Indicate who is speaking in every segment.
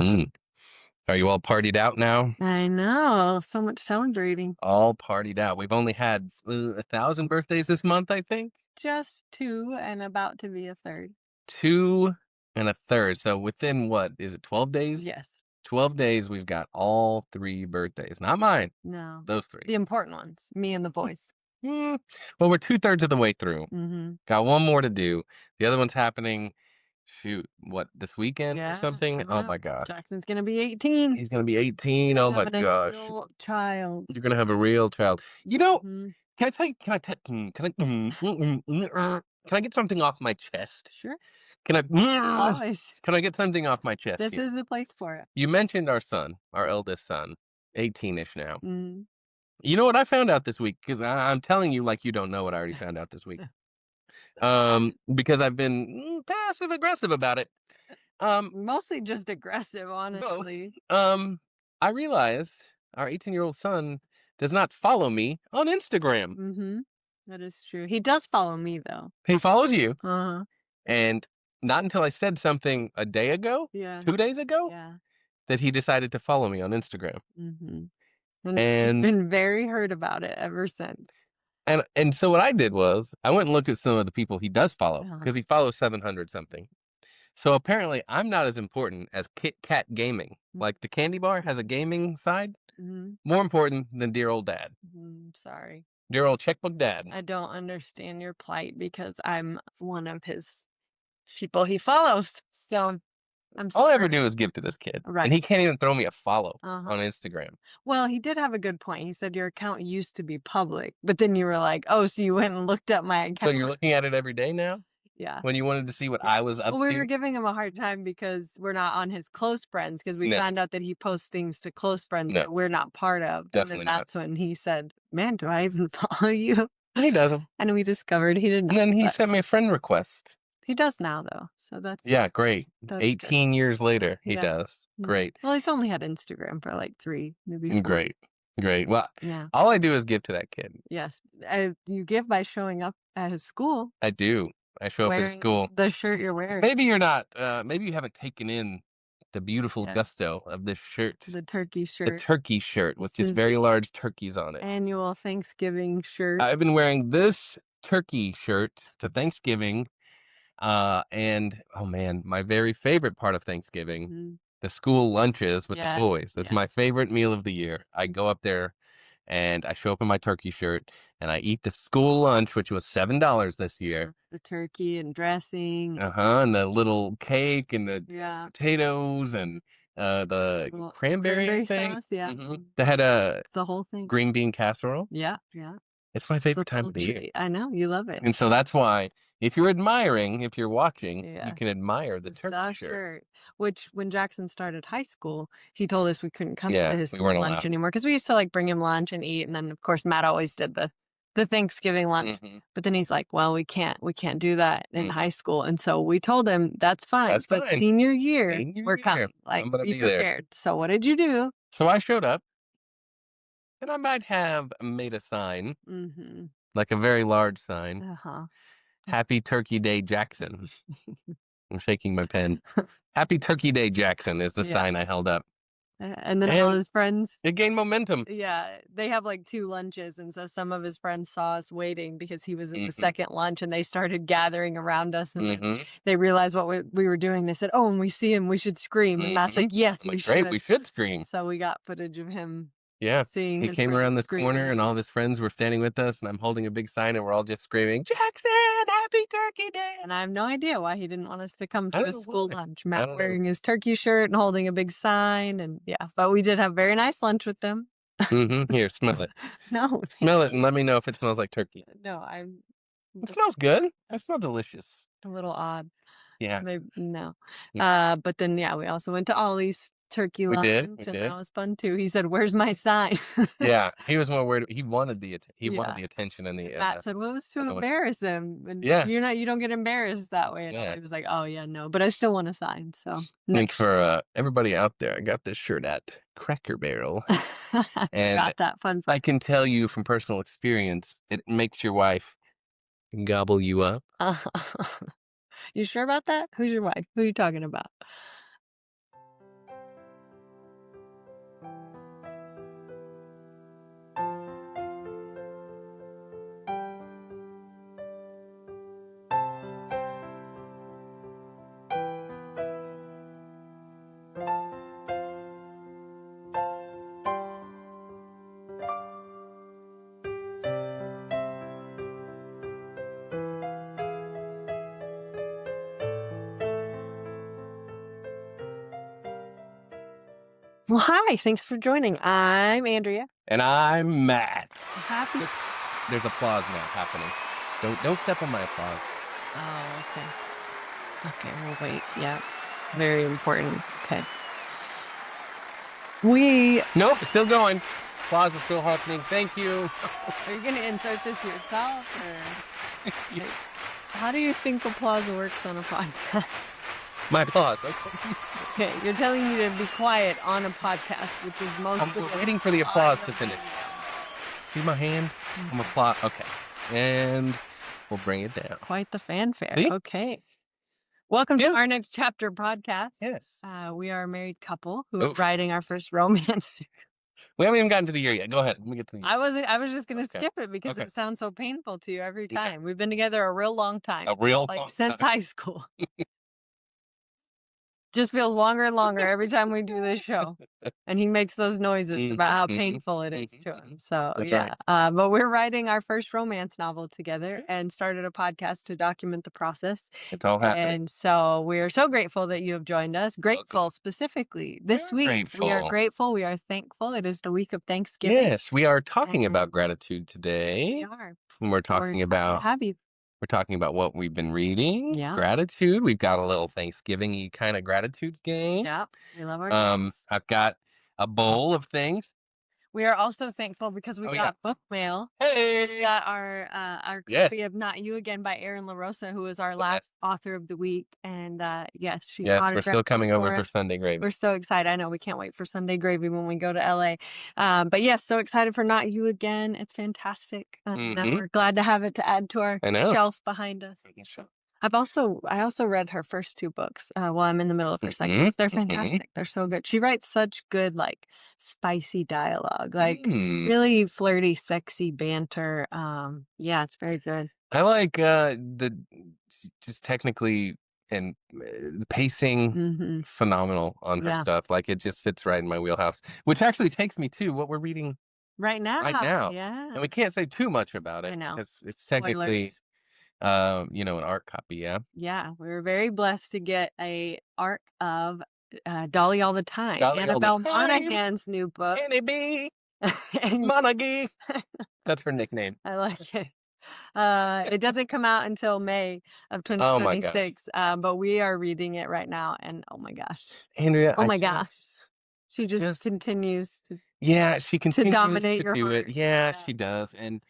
Speaker 1: Mm. Are you all partied out now?
Speaker 2: I know. So much celebrating.
Speaker 1: All partied out. We've only had 1,000 birthdays this month, I think.
Speaker 2: Just two and about to be a third.
Speaker 1: Two and a third. So within what is it? 12 days.
Speaker 2: Yes.
Speaker 1: 12 days. We've got all three birthdays. Not mine.
Speaker 2: No.
Speaker 1: Those three.
Speaker 2: The important ones. Me and the boys.
Speaker 1: Mm, well, we're 2/3 of the way through.
Speaker 2: Mm-hmm.
Speaker 1: Got one more to do. The other one's happening. Shoot, what, this weekend or
Speaker 2: Yeah.
Speaker 1: something?
Speaker 2: Coming
Speaker 1: Oh
Speaker 2: up.
Speaker 1: my gosh.
Speaker 2: Jackson's gonna be 18.
Speaker 1: He's gonna be 18. Oh my
Speaker 2: Having a
Speaker 1: gosh.
Speaker 2: real child.
Speaker 1: You're gonna have a real child. You know,
Speaker 2: Hmm.
Speaker 1: can I tell you? Can I get something off my chest?
Speaker 2: Sure.
Speaker 1: Can I?
Speaker 2: Always.
Speaker 1: Can I get something off my chest
Speaker 2: This
Speaker 1: here?
Speaker 2: is the place for it.
Speaker 1: You mentioned our son, our eldest son, 18-ish now.
Speaker 2: Mm.
Speaker 1: You know what I found out this week? Because I'm telling you, like you don't know what I already found out this week. Because I've been passive aggressive about it.
Speaker 2: Mostly just aggressive,
Speaker 1: Both.
Speaker 2: honestly.
Speaker 1: I realized our 18-year-old son does not follow me on Instagram.
Speaker 2: Mm-hmm. That is true. He does follow me though.
Speaker 1: He follows you.
Speaker 2: Uh-huh.
Speaker 1: And not until I said something a day ago,
Speaker 2: Yeah.
Speaker 1: 2 days ago,
Speaker 2: Yeah.
Speaker 1: that he decided to follow me on Instagram.
Speaker 2: Mm-hmm. And he's
Speaker 1: And
Speaker 2: been very hurt about it ever since.
Speaker 1: and so what I did was I went and looked at some of the people he does follow
Speaker 2: Uh-huh.
Speaker 1: because he follows 700 something. So apparently I'm not as important as Kit Kat Gaming. Like the candy bar has a gaming side,
Speaker 2: Mm-hmm.
Speaker 1: more important than dear old dad.
Speaker 2: Sorry.
Speaker 1: Dear old checkbook dad.
Speaker 2: I don't understand your plight because I'm one of his people he follows. So I'm
Speaker 1: All I ever
Speaker 2: sorry.
Speaker 1: do is give to this kid.
Speaker 2: Right.
Speaker 1: And he can't even throw me a follow
Speaker 2: Uh-huh.
Speaker 1: on Instagram.
Speaker 2: Well, he did have a good point. He said your account used to be public, but then you were like, "Oh, so you went and looked at my
Speaker 1: So
Speaker 2: account."
Speaker 1: you're looking at it every day now?
Speaker 2: Yeah.
Speaker 1: When you wanted to see what
Speaker 2: Yeah.
Speaker 1: I was up
Speaker 2: Well, we were
Speaker 1: to?
Speaker 2: giving him a hard time because we're not on his close friends because we
Speaker 1: No,
Speaker 2: found out that he posts things to close friends
Speaker 1: no,
Speaker 2: that we're not part of. And then
Speaker 1: definitely not.
Speaker 2: that's when he said, "Man, do I even follow you?"
Speaker 1: He doesn't.
Speaker 2: And we discovered he did
Speaker 1: And
Speaker 2: not,
Speaker 1: then he
Speaker 2: but
Speaker 1: sent me a friend request.
Speaker 2: he does now though. So
Speaker 1: Yeah, great.
Speaker 2: that's good.
Speaker 1: 18 years later, he
Speaker 2: Yeah.
Speaker 1: does.
Speaker 2: Yeah.
Speaker 1: Great.
Speaker 2: Well, he's only had Instagram for like 3, maybe 4.
Speaker 1: Great. Great. Well,
Speaker 2: Yeah.
Speaker 1: all I do is give to that kid.
Speaker 2: Yes. You give by showing up at his school,
Speaker 1: I do. I show up at
Speaker 2: wearing
Speaker 1: school.
Speaker 2: the shirt you're wearing.
Speaker 1: Maybe you're not, maybe you haven't taken in the beautiful
Speaker 2: Yeah.
Speaker 1: gusto of this shirt.
Speaker 2: The turkey
Speaker 1: The
Speaker 2: shirt.
Speaker 1: turkey shirt with
Speaker 2: This
Speaker 1: just
Speaker 2: is
Speaker 1: very
Speaker 2: the
Speaker 1: large turkeys on it.
Speaker 2: annual Thanksgiving shirt.
Speaker 1: I've been wearing this turkey shirt to Thanksgiving. And oh man, my very favorite part of Thanksgiving,
Speaker 2: Mhm.
Speaker 1: the school lunches with the
Speaker 2: Yeah.
Speaker 1: boys. That's
Speaker 2: Yeah.
Speaker 1: my favorite meal of the year. I go up there and I show up in my turkey shirt and I eat the school lunch, which was $7 this year.
Speaker 2: The turkey and dressing.
Speaker 1: And the little cake and the
Speaker 2: Yeah.
Speaker 1: potatoes and the
Speaker 2: Little
Speaker 1: cranberry, I
Speaker 2: cranberry
Speaker 1: think.
Speaker 2: sauce. Yeah.
Speaker 1: They had a
Speaker 2: It's the whole thing.
Speaker 1: green bean casserole.
Speaker 2: Yeah. Yeah.
Speaker 1: It's my
Speaker 2: The
Speaker 1: favorite time
Speaker 2: full
Speaker 1: of the year.
Speaker 2: treat. I know. You love it.
Speaker 1: And so that's why if you're admiring, if you're watching, you
Speaker 2: Yeah.
Speaker 1: can admire the
Speaker 2: It's
Speaker 1: turkey
Speaker 2: the
Speaker 1: shirt.
Speaker 2: shirt, which when Jackson started high school, he told us we couldn't come to
Speaker 1: Yeah,
Speaker 2: his
Speaker 1: we
Speaker 2: school
Speaker 1: weren't
Speaker 2: lunch
Speaker 1: allowed.
Speaker 2: anymore because we used to like bring him lunch and eat, and then of course Matt always did the Thanksgiving lunch.
Speaker 1: Mhm.
Speaker 2: But then he's like, "Well, we can't do that in
Speaker 1: Mm.
Speaker 2: high school," and so we told him that's fine,
Speaker 1: That's
Speaker 2: but
Speaker 1: fine.
Speaker 2: senior year
Speaker 1: Senior
Speaker 2: we're
Speaker 1: year,
Speaker 2: coming. Like,
Speaker 1: I'm gonna
Speaker 2: be
Speaker 1: be there.
Speaker 2: prepared. So what did you do?
Speaker 1: So I showed up, and I might have made a sign,
Speaker 2: Mm-hmm.
Speaker 1: like a very large sign.
Speaker 2: Uh-huh.
Speaker 1: Happy Turkey Day, Jackson. I'm shaking my pen. Happy Turkey Day, Jackson is the
Speaker 2: Yeah.
Speaker 1: sign I held up.
Speaker 2: And then all
Speaker 1: And
Speaker 2: his friends.
Speaker 1: it gained momentum.
Speaker 2: Yeah, they have like 2 lunches, and so some of his friends saw us waiting because he was in the
Speaker 1: Mhm,
Speaker 2: second lunch, and they started gathering around us, and then
Speaker 1: mhm,
Speaker 2: they realized what we were doing. They said, "Oh, when we see him, we should scream." And Matt's
Speaker 1: mhm.
Speaker 2: like, "Yes,
Speaker 1: I'm
Speaker 2: we
Speaker 1: like, great, we
Speaker 2: should."
Speaker 1: should scream.
Speaker 2: So we got footage of him
Speaker 1: Yeah.
Speaker 2: seeing
Speaker 1: He
Speaker 2: his
Speaker 1: came around
Speaker 2: friends
Speaker 1: this corner
Speaker 2: screaming.
Speaker 1: and all of his friends were standing with us, and I'm holding a big sign and we're all just screaming, Jackson, happy Turkey Day.
Speaker 2: And I have no idea why he didn't want us to come
Speaker 1: I
Speaker 2: to
Speaker 1: don't
Speaker 2: his
Speaker 1: know
Speaker 2: school
Speaker 1: why.
Speaker 2: lunch.
Speaker 1: I
Speaker 2: Matt
Speaker 1: don't know.
Speaker 2: wearing his turkey shirt and holding a big sign, and yeah, but we did have very nice lunch with them.
Speaker 1: Here, smell it.
Speaker 2: No, thank
Speaker 1: Smell it and
Speaker 2: you.
Speaker 1: let me know if it smells like turkey.
Speaker 2: No, I'm
Speaker 1: It smells good. It smells delicious.
Speaker 2: a little odd.
Speaker 1: Yeah,
Speaker 2: Maybe no.
Speaker 1: mm,
Speaker 2: But then, yeah, we also went to Ollie's turkey
Speaker 1: we did.
Speaker 2: lunch,
Speaker 1: We
Speaker 2: and that
Speaker 1: did.
Speaker 2: was fun too. He said, "Where's my sign?"
Speaker 1: Yeah, he was more worried. He wanted
Speaker 2: Yeah.
Speaker 1: the attention and
Speaker 2: And
Speaker 1: the
Speaker 2: Matt said, "Well, it was to
Speaker 1: annoyance.
Speaker 2: embarrass him, and
Speaker 1: Yeah,
Speaker 2: you don't get embarrassed that way." And
Speaker 1: yeah.
Speaker 2: Ollie was like, "Oh yeah, no, but I still want a sign." So
Speaker 1: And
Speaker 2: next
Speaker 1: for
Speaker 2: year.
Speaker 1: everybody out there, I got this shirt at Cracker Barrel,
Speaker 2: I
Speaker 1: and
Speaker 2: forgot that fun
Speaker 1: I
Speaker 2: fact.
Speaker 1: can tell you from personal experience, it makes your wife gobble you up.
Speaker 2: You sure about that? Who's your wife? Who are you talking about? Well, hi. Thanks for joining. I'm Andrea.
Speaker 1: And I'm Matt.
Speaker 2: Happy.
Speaker 1: There's applause now happening. Don't step on my applause.
Speaker 2: Oh, okay. Okay, we'll wait. Yeah. Very important. Okay. We
Speaker 1: Nope, still going. Applause is still happening. Thank you.
Speaker 2: are you gonna insert this yourself or how do you think applause works on a podcast?
Speaker 1: My applause. Okay.
Speaker 2: Okay, you're telling me to be quiet on a podcast, which is mostly
Speaker 1: I'm waiting for the applause to
Speaker 2: audio
Speaker 1: finish.
Speaker 2: medium.
Speaker 1: See my hand? I'm applaud. Okay. And we'll bring it down.
Speaker 2: Quite the fanfare.
Speaker 1: See?
Speaker 2: Okay. Welcome to
Speaker 1: Yeah.
Speaker 2: our next chapter podcast.
Speaker 1: Yes.
Speaker 2: We are a married couple who are
Speaker 1: Oof.
Speaker 2: writing our first romance.
Speaker 1: We haven't even gotten to the year yet. Go ahead. Let me get to the year.
Speaker 2: I was just gonna
Speaker 1: Okay.
Speaker 2: skip it because
Speaker 1: Okay.
Speaker 2: it sounds so painful to you every
Speaker 1: Yeah.
Speaker 2: time. We've been together a real long time.
Speaker 1: A real
Speaker 2: Like
Speaker 1: long
Speaker 2: since
Speaker 1: time.
Speaker 2: high school. Just feels longer and longer every time we do this show. And he makes those noises about how painful it is to him. So
Speaker 1: That's
Speaker 2: yeah.
Speaker 1: right.
Speaker 2: But we're writing our first romance novel together and started a podcast to document the process.
Speaker 1: It's all happening.
Speaker 2: And so we're so grateful that you have joined us. Grateful specifically this
Speaker 1: We're
Speaker 2: week. We are
Speaker 1: grateful.
Speaker 2: grateful. We are thankful. It is the week of Thanksgiving.
Speaker 1: Yes, we are talking about
Speaker 2: And
Speaker 1: gratitude
Speaker 2: we
Speaker 1: today.
Speaker 2: are.
Speaker 1: And
Speaker 2: We're happy to have you.
Speaker 1: we're talking about what we've been reading,
Speaker 2: Yeah.
Speaker 1: gratitude. We've got a little Thanksgiving-y kind of gratitude game.
Speaker 2: Yeah. We love our gifts.
Speaker 1: I've got a bowl of things.
Speaker 2: We are also thankful because we
Speaker 1: Oh, yeah.
Speaker 2: got book mail. We
Speaker 1: Hey!
Speaker 2: got our
Speaker 1: Yes.
Speaker 2: copy of Not You Again by Erin LaRosa, who is our
Speaker 1: Yes.
Speaker 2: last author of the week. And yes, she
Speaker 1: Yes, we're
Speaker 2: autographed
Speaker 1: still
Speaker 2: it
Speaker 1: coming over for
Speaker 2: us.
Speaker 1: Sunday gravy.
Speaker 2: We're so excited. I know we can't wait for Sunday gravy when we go to LA. But yes, so excited for Not You Again. It's fantastic. And we're glad to have it to add to our
Speaker 1: I know.
Speaker 2: shelf behind us. I also read her first two books while I'm in the middle of her second book. They're fantastic. They're so good. She writes such good, like spicy dialogue, like really flirty, sexy banter. Yeah, it's very good.
Speaker 1: I like just technically and the pacing phenomenal on her
Speaker 2: Yeah.
Speaker 1: stuff. Like it just fits right in my wheelhouse, which actually takes me to what we're reading
Speaker 2: Right now.
Speaker 1: right now.
Speaker 2: Yeah.
Speaker 1: And we can't say too much about
Speaker 2: I
Speaker 1: it
Speaker 2: know.
Speaker 1: because it's technically
Speaker 2: Spoilers.
Speaker 1: an art copy. Yeah.
Speaker 2: Yeah, we were very blessed to get a arc of Dolly All the Time,
Speaker 1: Dolly All the
Speaker 2: Annabelle
Speaker 1: Time.
Speaker 2: Monaghan's new book.
Speaker 1: Annie B.
Speaker 2: And
Speaker 1: Monaghan. That's her nickname.
Speaker 2: I like it. It doesn't come out until May of
Speaker 1: Oh my gosh.
Speaker 2: 2026, but we are reading it right now, and oh my gosh,
Speaker 1: Andrea,
Speaker 2: oh my gosh, she just
Speaker 1: just
Speaker 2: continues to
Speaker 1: she continues
Speaker 2: dominate
Speaker 1: to
Speaker 2: your
Speaker 1: do
Speaker 2: heart.
Speaker 1: it. Yeah, she does. And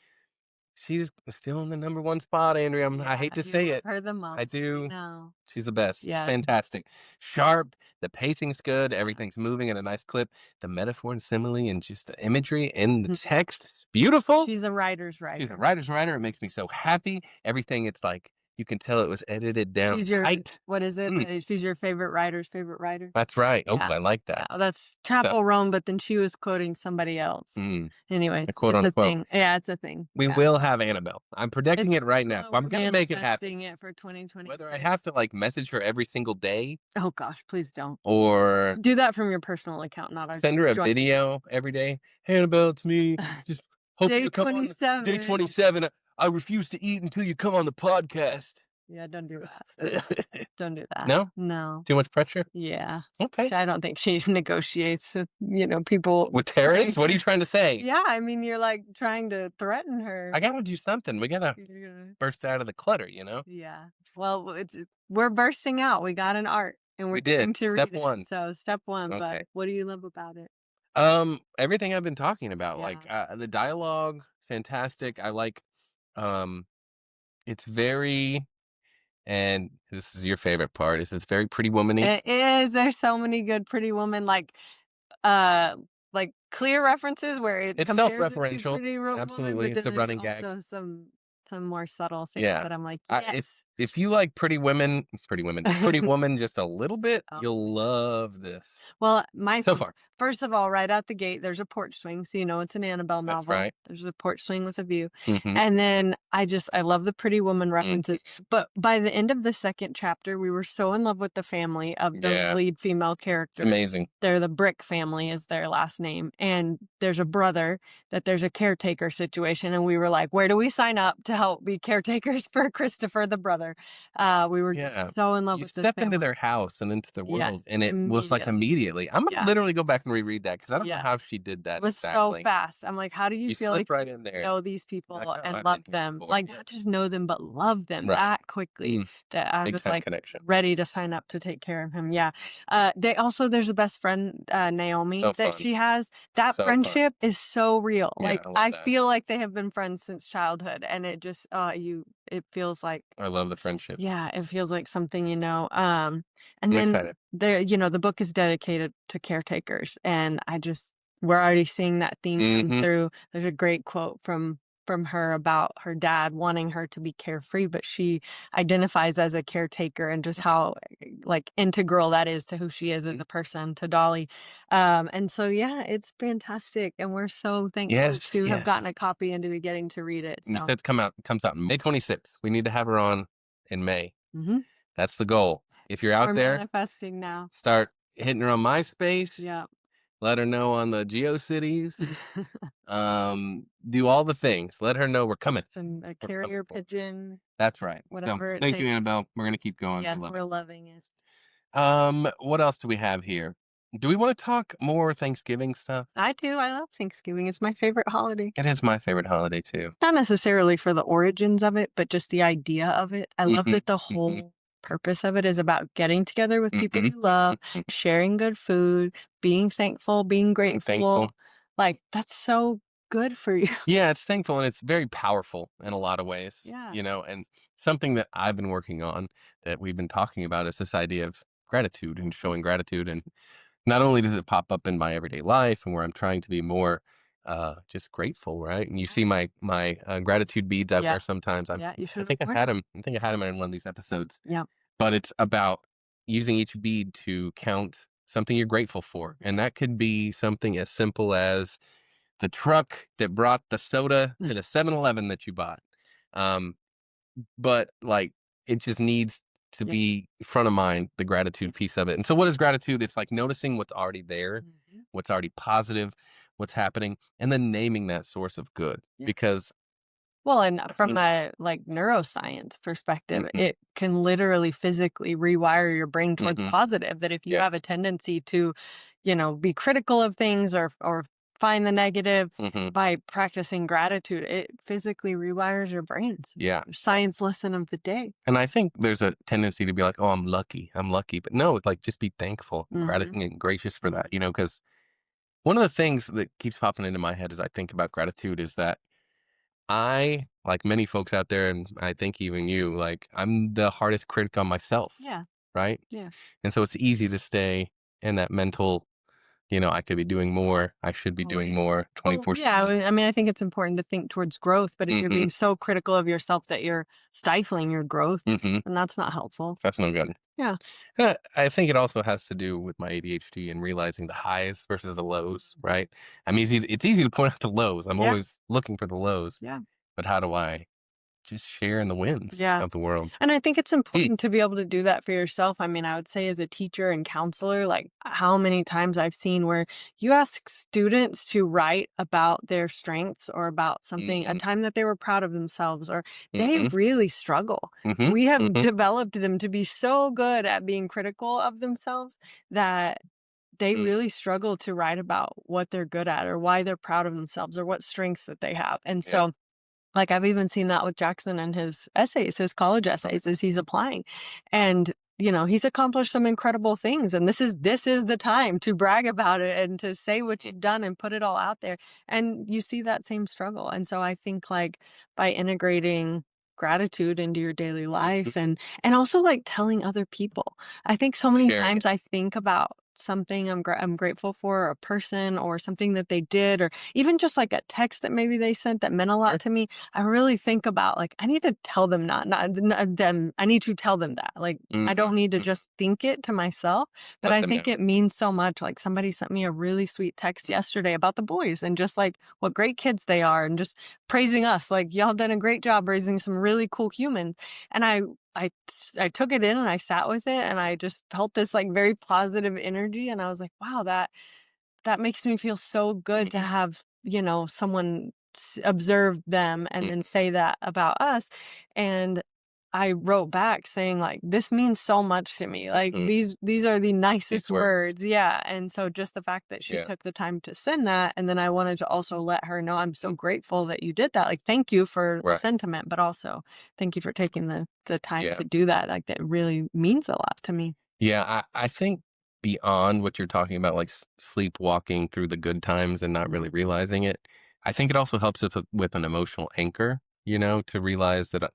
Speaker 1: she's still in the number one spot, Andrea. I hate to
Speaker 2: you
Speaker 1: say
Speaker 2: love
Speaker 1: it.
Speaker 2: her the most.
Speaker 1: I do.
Speaker 2: No,
Speaker 1: She's the best.
Speaker 2: yeah,
Speaker 1: Fantastic. Sharp. The pacing's good. Everything's moving at a nice clip. The metaphor and simile and just the imagery and the text is beautiful.
Speaker 2: she's a writer's writer.
Speaker 1: She's a writer's writer. It makes me so happy. Everything, it's like, you can tell it was edited down
Speaker 2: She's your
Speaker 1: tight.
Speaker 2: what is it? She's your favorite writer's favorite writer.
Speaker 1: That's right. Oh,
Speaker 2: Yeah.
Speaker 1: I like that.
Speaker 2: Yeah, that's Chapel Rome, but then she was quoting somebody else. Anyway,
Speaker 1: A quote
Speaker 2: it's a
Speaker 1: unquote.
Speaker 2: thing. Yeah, it's a thing.
Speaker 1: We will have Annabelle. I'm predicting it right now. I'm gonna make it happen.
Speaker 2: Manifesting it for 2026.
Speaker 1: Whether I have to like message her every single day
Speaker 2: Oh gosh, please don't.
Speaker 1: or
Speaker 2: Do that from your personal account, not our
Speaker 1: send her a
Speaker 2: joint.
Speaker 1: video every day. Hey, Annabelle, it's me. Just hope
Speaker 2: Day
Speaker 1: you come on
Speaker 2: 27.
Speaker 1: day 27. I refuse to eat until you come on the podcast.
Speaker 2: Yeah, don't do that. Don't do that.
Speaker 1: No?
Speaker 2: No.
Speaker 1: Too much pressure?
Speaker 2: Yeah.
Speaker 1: Okay.
Speaker 2: I don't think she negotiates with, people.
Speaker 1: With terrorists? What are you trying to say?
Speaker 2: Yeah, I mean, you're like trying to threaten her.
Speaker 1: I gotta do something. We gotta burst out of the clutter,
Speaker 2: Yeah. Well, we're bursting out. We got an art and we're going to
Speaker 1: Step
Speaker 2: read
Speaker 1: one.
Speaker 2: it. So step one,
Speaker 1: Okay.
Speaker 2: but what do you love about it?
Speaker 1: Everything I've been talking about,
Speaker 2: Yeah.
Speaker 1: like the dialogue, fantastic. I like, it's very, and this is your favorite part, is it's very Pretty Woman-y.
Speaker 2: It is. There's so many good Pretty Woman, uh, clear references where it
Speaker 1: It's
Speaker 2: compares it to
Speaker 1: self-referential.
Speaker 2: Pretty Woman,
Speaker 1: Absolutely.
Speaker 2: but
Speaker 1: It's a
Speaker 2: then
Speaker 1: running
Speaker 2: there's
Speaker 1: gag.
Speaker 2: also some more subtle things
Speaker 1: Yeah.
Speaker 2: that I'm like,
Speaker 1: If
Speaker 2: yes.
Speaker 1: if you like Pretty Woman, Pretty Woman just a little bit,
Speaker 2: Oh.
Speaker 1: you'll love this.
Speaker 2: Well,
Speaker 1: So far.
Speaker 2: first of all, right out the gate, there's a porch swing, so it's an Annabelle
Speaker 1: That's
Speaker 2: novel.
Speaker 1: right.
Speaker 2: There's a porch swing with a view.
Speaker 1: Mhm.
Speaker 2: And then I love the Pretty Woman references. But by the end of the second chapter, we were so in love with the family of the
Speaker 1: Yeah.
Speaker 2: lead female
Speaker 1: It's
Speaker 2: character.
Speaker 1: amazing.
Speaker 2: They're the Brick family is their last name. And there's a brother that there's a caretaker situation. And we were like, where do we sign up to help be caretakers for Christopher, the brother? together. We were
Speaker 1: Yeah.
Speaker 2: just so in love
Speaker 1: You
Speaker 2: with this
Speaker 1: step into
Speaker 2: family.
Speaker 1: their house and into their world,
Speaker 2: Yes,
Speaker 1: and it was, like,
Speaker 2: immediately.
Speaker 1: immediately. I'm gonna
Speaker 2: Yeah.
Speaker 1: literally go back and reread that because I don't know how
Speaker 2: Yes.
Speaker 1: she did
Speaker 2: It
Speaker 1: that
Speaker 2: was so
Speaker 1: exactly.
Speaker 2: fast. I'm like, how do you
Speaker 1: You
Speaker 2: feel
Speaker 1: slip
Speaker 2: like
Speaker 1: right
Speaker 2: you
Speaker 1: in there.
Speaker 2: know these
Speaker 1: You're like,
Speaker 2: people
Speaker 1: "Oh,
Speaker 2: and
Speaker 1: I've been
Speaker 2: love
Speaker 1: here
Speaker 2: them?
Speaker 1: before."
Speaker 2: Like,
Speaker 1: Yeah.
Speaker 2: not just know them, but love them
Speaker 1: Right.
Speaker 2: that quickly
Speaker 1: Mm,
Speaker 2: that I
Speaker 1: big
Speaker 2: was
Speaker 1: time
Speaker 2: like
Speaker 1: connection.
Speaker 2: ready to sign up to take care of him. Yeah. They also, there's a best friend, Naomi,
Speaker 1: So
Speaker 2: that
Speaker 1: fun.
Speaker 2: she has. That
Speaker 1: So fun.
Speaker 2: friendship is so real.
Speaker 1: Yeah,
Speaker 2: Like,
Speaker 1: I love
Speaker 2: I
Speaker 1: that.
Speaker 2: feel like they have been friends since childhood, and it just, it feels like,
Speaker 1: I love the friendship.
Speaker 2: yeah, it feels like something, and
Speaker 1: I'm
Speaker 2: then
Speaker 1: excited.
Speaker 2: the book is dedicated to caretakers, and we're already seeing that theme come
Speaker 1: Mhm.
Speaker 2: through. There's a great quote from her about her dad wanting her to be carefree, but she identifies as a caretaker, and just how like integral that is to who she is as
Speaker 1: Mhm.
Speaker 2: a person, to Dolly. And so yeah, it's fantastic, and we're so thankful
Speaker 1: Yes,
Speaker 2: to have gotten
Speaker 1: yes.
Speaker 2: a copy and to be getting to read it.
Speaker 1: And you
Speaker 2: So,
Speaker 1: said comes out May 26th. We need to have her on in May.
Speaker 2: mhm.
Speaker 1: That's the goal. If you're
Speaker 2: We're
Speaker 1: out there,
Speaker 2: manifesting now.
Speaker 1: start hitting her on MySpace,
Speaker 2: Yeah.
Speaker 1: let her know on the GeoCities, do all the things. Let her know we're coming.
Speaker 2: Some a
Speaker 1: We're coming
Speaker 2: carrier
Speaker 1: for her.
Speaker 2: pigeon,
Speaker 1: That's right. So,
Speaker 2: whatever it
Speaker 1: thank you,
Speaker 2: takes.
Speaker 1: Annabelle. We're gonna keep going. I
Speaker 2: Yes,
Speaker 1: love
Speaker 2: we're
Speaker 1: it.
Speaker 2: loving it.
Speaker 1: What else do we have here? Do we wanna talk more Thanksgiving stuff?
Speaker 2: I do, I love Thanksgiving, it's my favorite holiday.
Speaker 1: It is my favorite holiday too.
Speaker 2: Not necessarily for the origins of it, but just the idea of it. I love
Speaker 1: Mhm,
Speaker 2: that the
Speaker 1: mhm,
Speaker 2: whole purpose of it is about getting together with people
Speaker 1: mhm,
Speaker 2: you love,
Speaker 1: mhm.
Speaker 2: sharing good food, being thankful, being
Speaker 1: Being thankful.
Speaker 2: grateful. Like, that's so good for you.
Speaker 1: Yeah, it's thankful and it's very powerful in a lot of ways,
Speaker 2: Yeah.
Speaker 1: and something that I've been working on that we've been talking about is this idea of gratitude and showing gratitude. And not only does it pop up in my everyday life and where I'm trying to be more just grateful, right? And you
Speaker 2: Yeah.
Speaker 1: see my gratitude beads I wear
Speaker 2: Yeah.
Speaker 1: sometimes.
Speaker 2: Yeah, you
Speaker 1: I
Speaker 2: should
Speaker 1: think I
Speaker 2: wear
Speaker 1: had
Speaker 2: them.
Speaker 1: them. I think I had them in one of these episodes.
Speaker 2: Yeah.
Speaker 1: But it's about using each bead to count something you're grateful for. And that could be something as simple as the truck that brought the soda to the 7-Eleven that you bought. Um, but, like, it just needs to
Speaker 2: Yeah.
Speaker 1: be front of mind, the gratitude piece of it. And so what is gratitude? It's like noticing what's already there,
Speaker 2: Mhm.
Speaker 1: what's already positive, what's happening, and then naming that source of good.
Speaker 2: Yeah.
Speaker 1: Because,
Speaker 2: Well, and
Speaker 1: you
Speaker 2: from
Speaker 1: know
Speaker 2: a, like, neuroscience perspective,
Speaker 1: Mhm,
Speaker 2: it can literally physically rewire your brain towards
Speaker 1: mhm,
Speaker 2: positive, that if you
Speaker 1: yes,
Speaker 2: have a tendency to, be critical of things, or find the negative,
Speaker 1: mhm,
Speaker 2: by practicing gratitude, it physically rewires your brain. So,
Speaker 1: yeah.
Speaker 2: science lesson of the day.
Speaker 1: And I think there's a tendency to be like, "Oh, I'm lucky." But no, it's like, just be thankful,
Speaker 2: Mhm.
Speaker 1: and gracious for that, because one of the things that keeps popping into my head as I think about gratitude is that I, like many folks out there, and I think even you, like, I'm the hardest critic on myself,
Speaker 2: Yeah,
Speaker 1: right?
Speaker 2: yeah.
Speaker 1: And so it's easy to stay in that mental, I could be doing more, I should be
Speaker 2: Oh,
Speaker 1: doing
Speaker 2: yeah.
Speaker 1: more
Speaker 2: Well, yeah,
Speaker 1: 24/7.
Speaker 2: I mean, I think it's important to think towards growth, but if you're
Speaker 1: Mhm,
Speaker 2: being so critical of yourself that you're stifling your growth,
Speaker 1: mhm.
Speaker 2: then that's not helpful.
Speaker 1: That's no good.
Speaker 2: Yeah.
Speaker 1: I think it also has to do with my ADHD and realizing the highs versus the lows,
Speaker 2: Mhm.
Speaker 1: right? It's easy to point out the lows. I'm
Speaker 2: Yeah,
Speaker 1: always looking for the lows,
Speaker 2: yeah,
Speaker 1: but how do I just share in the wins
Speaker 2: yeah.
Speaker 1: of the world?
Speaker 2: And I think it's
Speaker 1: Mm,
Speaker 2: important to be able to do that for yourself. I mean, I would say as a teacher and counselor, like how many times I've seen where you ask students to write about their strengths, or about something, a
Speaker 1: mhm,
Speaker 2: time that they were proud of themselves, or they
Speaker 1: mhm,
Speaker 2: really struggle.
Speaker 1: mhm,
Speaker 2: We have
Speaker 1: mhm,
Speaker 2: developed them to be so good at being critical of themselves that they
Speaker 1: mm,
Speaker 2: really struggle to write about what they're good at, or why they're proud of themselves, or what strengths that they have. And
Speaker 1: yeah.
Speaker 2: so, like, I've even seen that with Jackson and his essays, his college essays, as he's applying. And, he's accomplished some incredible things. And this is the time to brag about it and to say what
Speaker 1: Mm,
Speaker 2: you've done and put it all out there. And you see that same struggle. And so I think, like, by integrating gratitude into your daily
Speaker 1: mhm.
Speaker 2: life, and also like telling other people. I think so many
Speaker 1: Sharing
Speaker 2: times
Speaker 1: it.
Speaker 2: I think about something I'm grateful for, a person, or something that they did, or even just like a text that maybe they sent that meant a lot
Speaker 1: Sure.
Speaker 2: to me. I really think about, like, I need to tell them, not them. I need to tell them that. Like, I
Speaker 1: Mhm,
Speaker 2: don't need to
Speaker 1: mhm.
Speaker 2: just think it to myself, but
Speaker 1: Let
Speaker 2: I
Speaker 1: them
Speaker 2: think
Speaker 1: know.
Speaker 2: it means so much. Like, somebody sent me a really sweet text yesterday about the boys, and just like what great kids they are, and just praising us. Like, y'all done a great job raising some really cool humans. And I took it in, and I sat with it, and I just felt this like very positive energy, and I was like, wow, that makes me feel so good to
Speaker 1: Mhm,
Speaker 2: have, someone observe them and then
Speaker 1: mhm.
Speaker 2: say that about us. And I wrote back saying, like, "This means so much to me, like,
Speaker 1: Mm,
Speaker 2: these are the
Speaker 1: these
Speaker 2: nicest
Speaker 1: words.
Speaker 2: words." Yeah, and so just the fact that she
Speaker 1: Yeah.
Speaker 2: took the time to send that, and then I wanted to also let her know, "I'm so
Speaker 1: Mm,
Speaker 2: grateful that you did that, like, thank you for the
Speaker 1: right.
Speaker 2: sentiment, but also thank you for taking the time
Speaker 1: Yeah.
Speaker 2: to do that, like, that really means a lot to me."
Speaker 1: Yeah, I think beyond what you're talking about, like sleepwalking through the good times and not really
Speaker 2: Mhm.
Speaker 1: realizing it, I think it also helps us with an emotional anchor, to realize that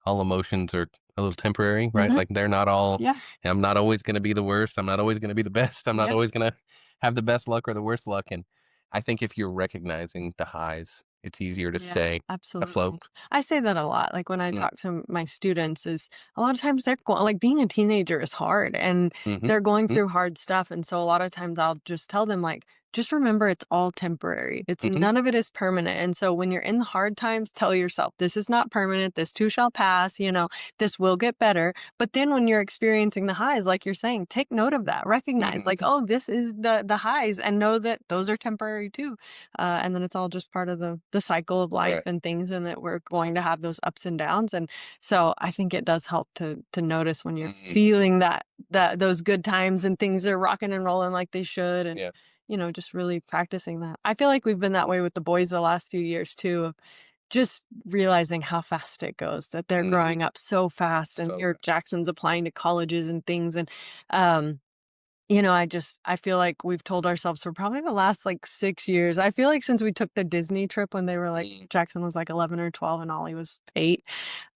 Speaker 1: all emotions are a little temporary, right?
Speaker 2: Mhm.
Speaker 1: Like they're not all,
Speaker 2: Yeah.
Speaker 1: I'm not always going to be the worst. I'm not always going to be the best. I'm not
Speaker 2: Yep.
Speaker 1: always going to have the best luck or the worst luck. And I think if you're recognizing the highs, it's easier to
Speaker 2: Yeah,
Speaker 1: stay afloat.
Speaker 2: absolutely. I say that a lot, like, when I
Speaker 1: Mm,
Speaker 2: talk to my students is a lot of times they're go like, being a teenager is hard, and
Speaker 1: mm-hmm,
Speaker 2: they're going
Speaker 1: mm-hmm,
Speaker 2: through hard stuff, and so a lot of times I'll just tell them, like, "Just remember it's all temporary. It's
Speaker 1: mm-hmm,
Speaker 2: none of it is permanent, and so when you're in the hard times, tell yourself, 'This is not permanent, this too shall pass,' this will get better." But then when you're experiencing the highs, like you're saying, take note of that, recognize,
Speaker 1: mm-hmm,
Speaker 2: like, "Oh, this is the highs," and know that those are temporary too. And then it's all just part of the cycle of life
Speaker 1: right.
Speaker 2: and things, and that we're going to have those ups and downs. And so I think it does help to notice when you're
Speaker 1: Mm-hmm,
Speaker 2: feeling that those good times and things are rocking and rolling like they should, and
Speaker 1: yeah.
Speaker 2: just really practicing that. I feel like we've been that way with the boys the last few years too, of just realizing how fast it goes, that they're
Speaker 1: Mm-hmm.
Speaker 2: growing up so fast, and
Speaker 1: So
Speaker 2: here Jackson's applying to colleges and things. And um I feel like we've told ourselves for probably the last, like, 6 years. I feel like since we took the Disney trip when they were, like,
Speaker 1: good.
Speaker 2: Jackson was, like, 11 or 12 and Ollie was 8,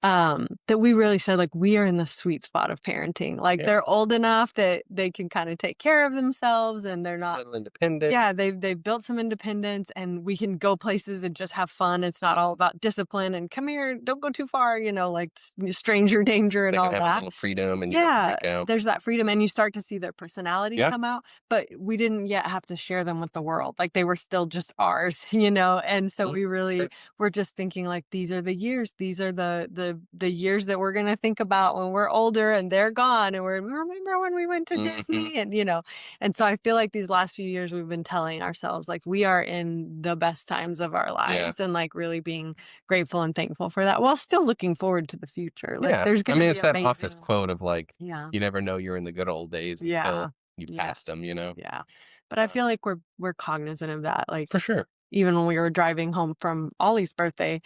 Speaker 2: that we really said, like, we are in the sweet spot of parenting. Like,
Speaker 1: Yeah,
Speaker 2: they're old enough that they can kinda take care of themselves, and they're
Speaker 1: a
Speaker 2: not.
Speaker 1: little independent.
Speaker 2: Yeah, they've built some independence, and we can go places and just have fun. It's not all about discipline and, "Come here, don't go too far," like, stranger danger and
Speaker 1: They can
Speaker 2: all
Speaker 1: have a
Speaker 2: that.
Speaker 1: little freedom and you don't
Speaker 2: Yeah,
Speaker 1: freak out.
Speaker 2: there's that freedom, and you start to see their personality
Speaker 1: Yeah.
Speaker 2: come out, but we didn't yet have to share them with the world, like, they were still just ours, and so
Speaker 1: Mhm.
Speaker 2: we really
Speaker 1: Sure.
Speaker 2: were just thinking, like, these are the years, these are the years that we're gonna think about when we're older and they're gone, and "Remember when we went to
Speaker 1: Mhm.
Speaker 2: Disney?" And so I feel like these last few years we've been telling ourselves, like, we are in the best times of our
Speaker 1: Yeah.
Speaker 2: lives, and, like, really being grateful and thankful for that, while still looking forward to the future. Like,
Speaker 1: Yeah.
Speaker 2: there's
Speaker 1: I
Speaker 2: gonna
Speaker 1: mean,
Speaker 2: be
Speaker 1: it's that office
Speaker 2: amazing.
Speaker 1: quote of like,
Speaker 2: Yeah.
Speaker 1: you never know you're in the good old days
Speaker 2: Yeah.
Speaker 1: until you
Speaker 2: Yeah.
Speaker 1: passed them.
Speaker 2: Yeah. But I
Speaker 1: Uh,
Speaker 2: feel like we're cognizant of that. Like,
Speaker 1: for sure.
Speaker 2: even when we were driving home from Ollie's birthday,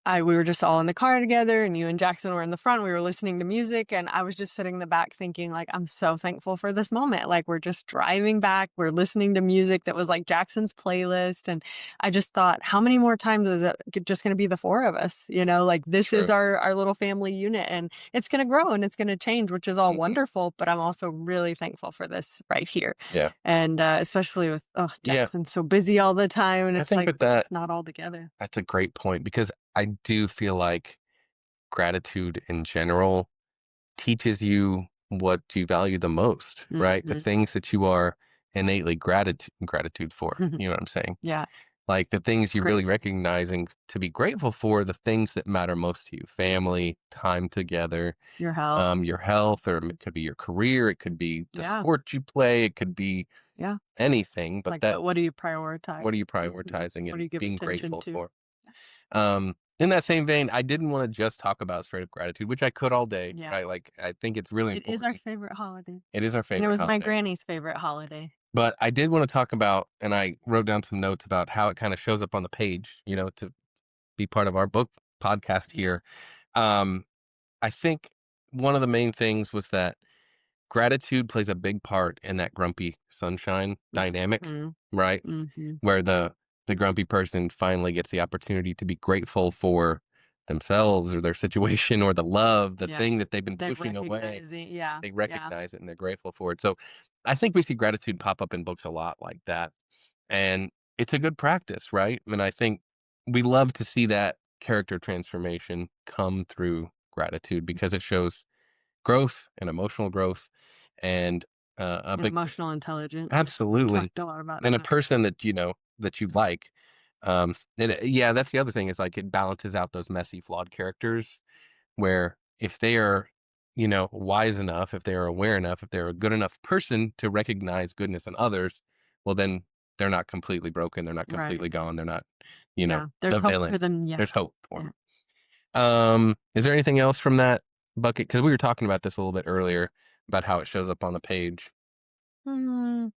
Speaker 2: we were just all in the car together, and you and Jackson were in the front. We were listening to music, and I was just sitting in the back thinking, like, I'm so thankful for this moment. Like, we're just driving back, we're listening to music that was like Jackson's playlist. And I just thought, how many more times is it just going to be the four of us? Like, this is
Speaker 1: True.
Speaker 2: our little family unit, and it's going to grow and it's going to change, which is all
Speaker 1: Mhm.
Speaker 2: wonderful. But I'm also really thankful for this right here.
Speaker 1: Yeah.
Speaker 2: And especially with, oh,
Speaker 1: Yeah.
Speaker 2: Jackson's so busy all the time, and
Speaker 1: I
Speaker 2: it's
Speaker 1: think
Speaker 2: like
Speaker 1: with
Speaker 2: we're
Speaker 1: that,
Speaker 2: just not all together.
Speaker 1: that's a great point because I do feel like gratitude in general teaches you what you value the most, right? The
Speaker 2: Hmm.
Speaker 1: things that you are innately gratitude for. You know what I'm saying?
Speaker 2: Yeah.
Speaker 1: Like the things you're really
Speaker 2: Grateful.
Speaker 1: recognizing to be grateful for, the things that matter most to you, family, time together,
Speaker 2: Your health.
Speaker 1: your health, or it could be your career, it could be the
Speaker 2: Yeah.
Speaker 1: sport you play, it could be
Speaker 2: Yeah.
Speaker 1: anything, but
Speaker 2: Like,
Speaker 1: that
Speaker 2: what do you prioritize?
Speaker 1: what are you
Speaker 2: Mhm.
Speaker 1: prioritizing
Speaker 2: What do
Speaker 1: and
Speaker 2: you give
Speaker 1: being
Speaker 2: attention
Speaker 1: grateful
Speaker 2: to?
Speaker 1: for? In that same vein, I didn't want to just talk about straight up gratitude, which I could all day,
Speaker 2: Yeah.
Speaker 1: right? Like I think it's really
Speaker 2: It is our
Speaker 1: important.
Speaker 2: favorite holiday,
Speaker 1: It is our
Speaker 2: and it
Speaker 1: favorite
Speaker 2: was my
Speaker 1: holiday.
Speaker 2: granny's favorite holiday.
Speaker 1: But I did want to talk about, and I wrote down some notes about how it kind of shows up on the page, to be part of our book podcast
Speaker 2: Mhm.
Speaker 1: here. Um, I think one of the main things was that gratitude plays a big part in that grumpy sunshine dynamic,
Speaker 2: Mhm.
Speaker 1: right?
Speaker 2: Mhm.
Speaker 1: Where the grumpy person finally gets the opportunity to be grateful for themselves or their situation or the love, the
Speaker 2: Yeah.
Speaker 1: thing that they've been
Speaker 2: They
Speaker 1: pushing away.
Speaker 2: recognize it. Yeah.
Speaker 1: They
Speaker 2: Yeah.
Speaker 1: recognize it and they're grateful for it. So I think we see gratitude pop up in books a lot like that. And it's a good practice, right? And I think we love to see that character transformation come through gratitude because it shows growth and emotional growth and a
Speaker 2: And
Speaker 1: big
Speaker 2: emotional intelligence. We
Speaker 1: absolutely.
Speaker 2: talked a lot about
Speaker 1: And a
Speaker 2: that.
Speaker 1: person that that you like. Yeah, that's the other thing is like it balances out those messy, flawed characters where if they are, wise enough, if they are aware enough, if they're a good enough person to recognize goodness in others, well, then they're not completely broken. They're not
Speaker 2: Right.
Speaker 1: completely gone. They're not,
Speaker 2: Yeah. There's
Speaker 1: the
Speaker 2: hope
Speaker 1: villain.
Speaker 2: for them yet.
Speaker 1: There's hope for
Speaker 2: Yeah.
Speaker 1: them. Is there anything else from that? bucket? Because we were talking about this a little bit earlier about how it shows up on the page.
Speaker 2: Mm,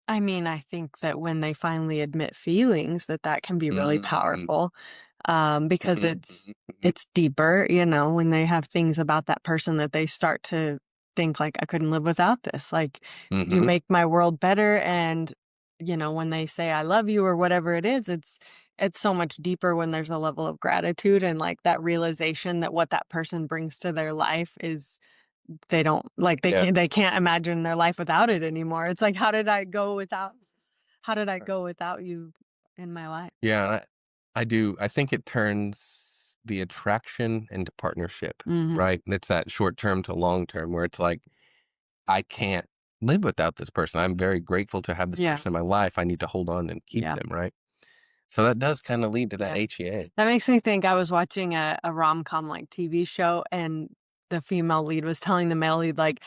Speaker 2: I mean, I think that when they finally admit feelings, that can be really
Speaker 1: Mm,
Speaker 2: powerful, because
Speaker 1: mhm, mhm, mhm,
Speaker 2: it's deeper, you know, when they have things about that person that they start to think like, "I couldn't live without this." Like, "You
Speaker 1: mhm.
Speaker 2: make my world better," and, you know, when they say, "I love you," or whatever it is, it's so much deeper when there's a level of gratitude and, like, that realization that what that person brings to their life is they don't like,
Speaker 1: Yeah.
Speaker 2: they can't imagine their life without it anymore. It's like, how did I go without you in my life?
Speaker 1: Yeah, I do. I think it turns the attraction into partnership,
Speaker 2: Mhm.
Speaker 1: right? And it's that short term to long term where it's like, I can't live without this person. I'm very grateful to have this
Speaker 2: Yeah,
Speaker 1: person in my life. I need to hold on and keep
Speaker 2: yeah,
Speaker 1: them, right? So that does kind of lead to that
Speaker 2: yeah.
Speaker 1: HEA.
Speaker 2: That makes me think I was watching a rom-com, like, TV show, and the female lead was telling the male lead, like,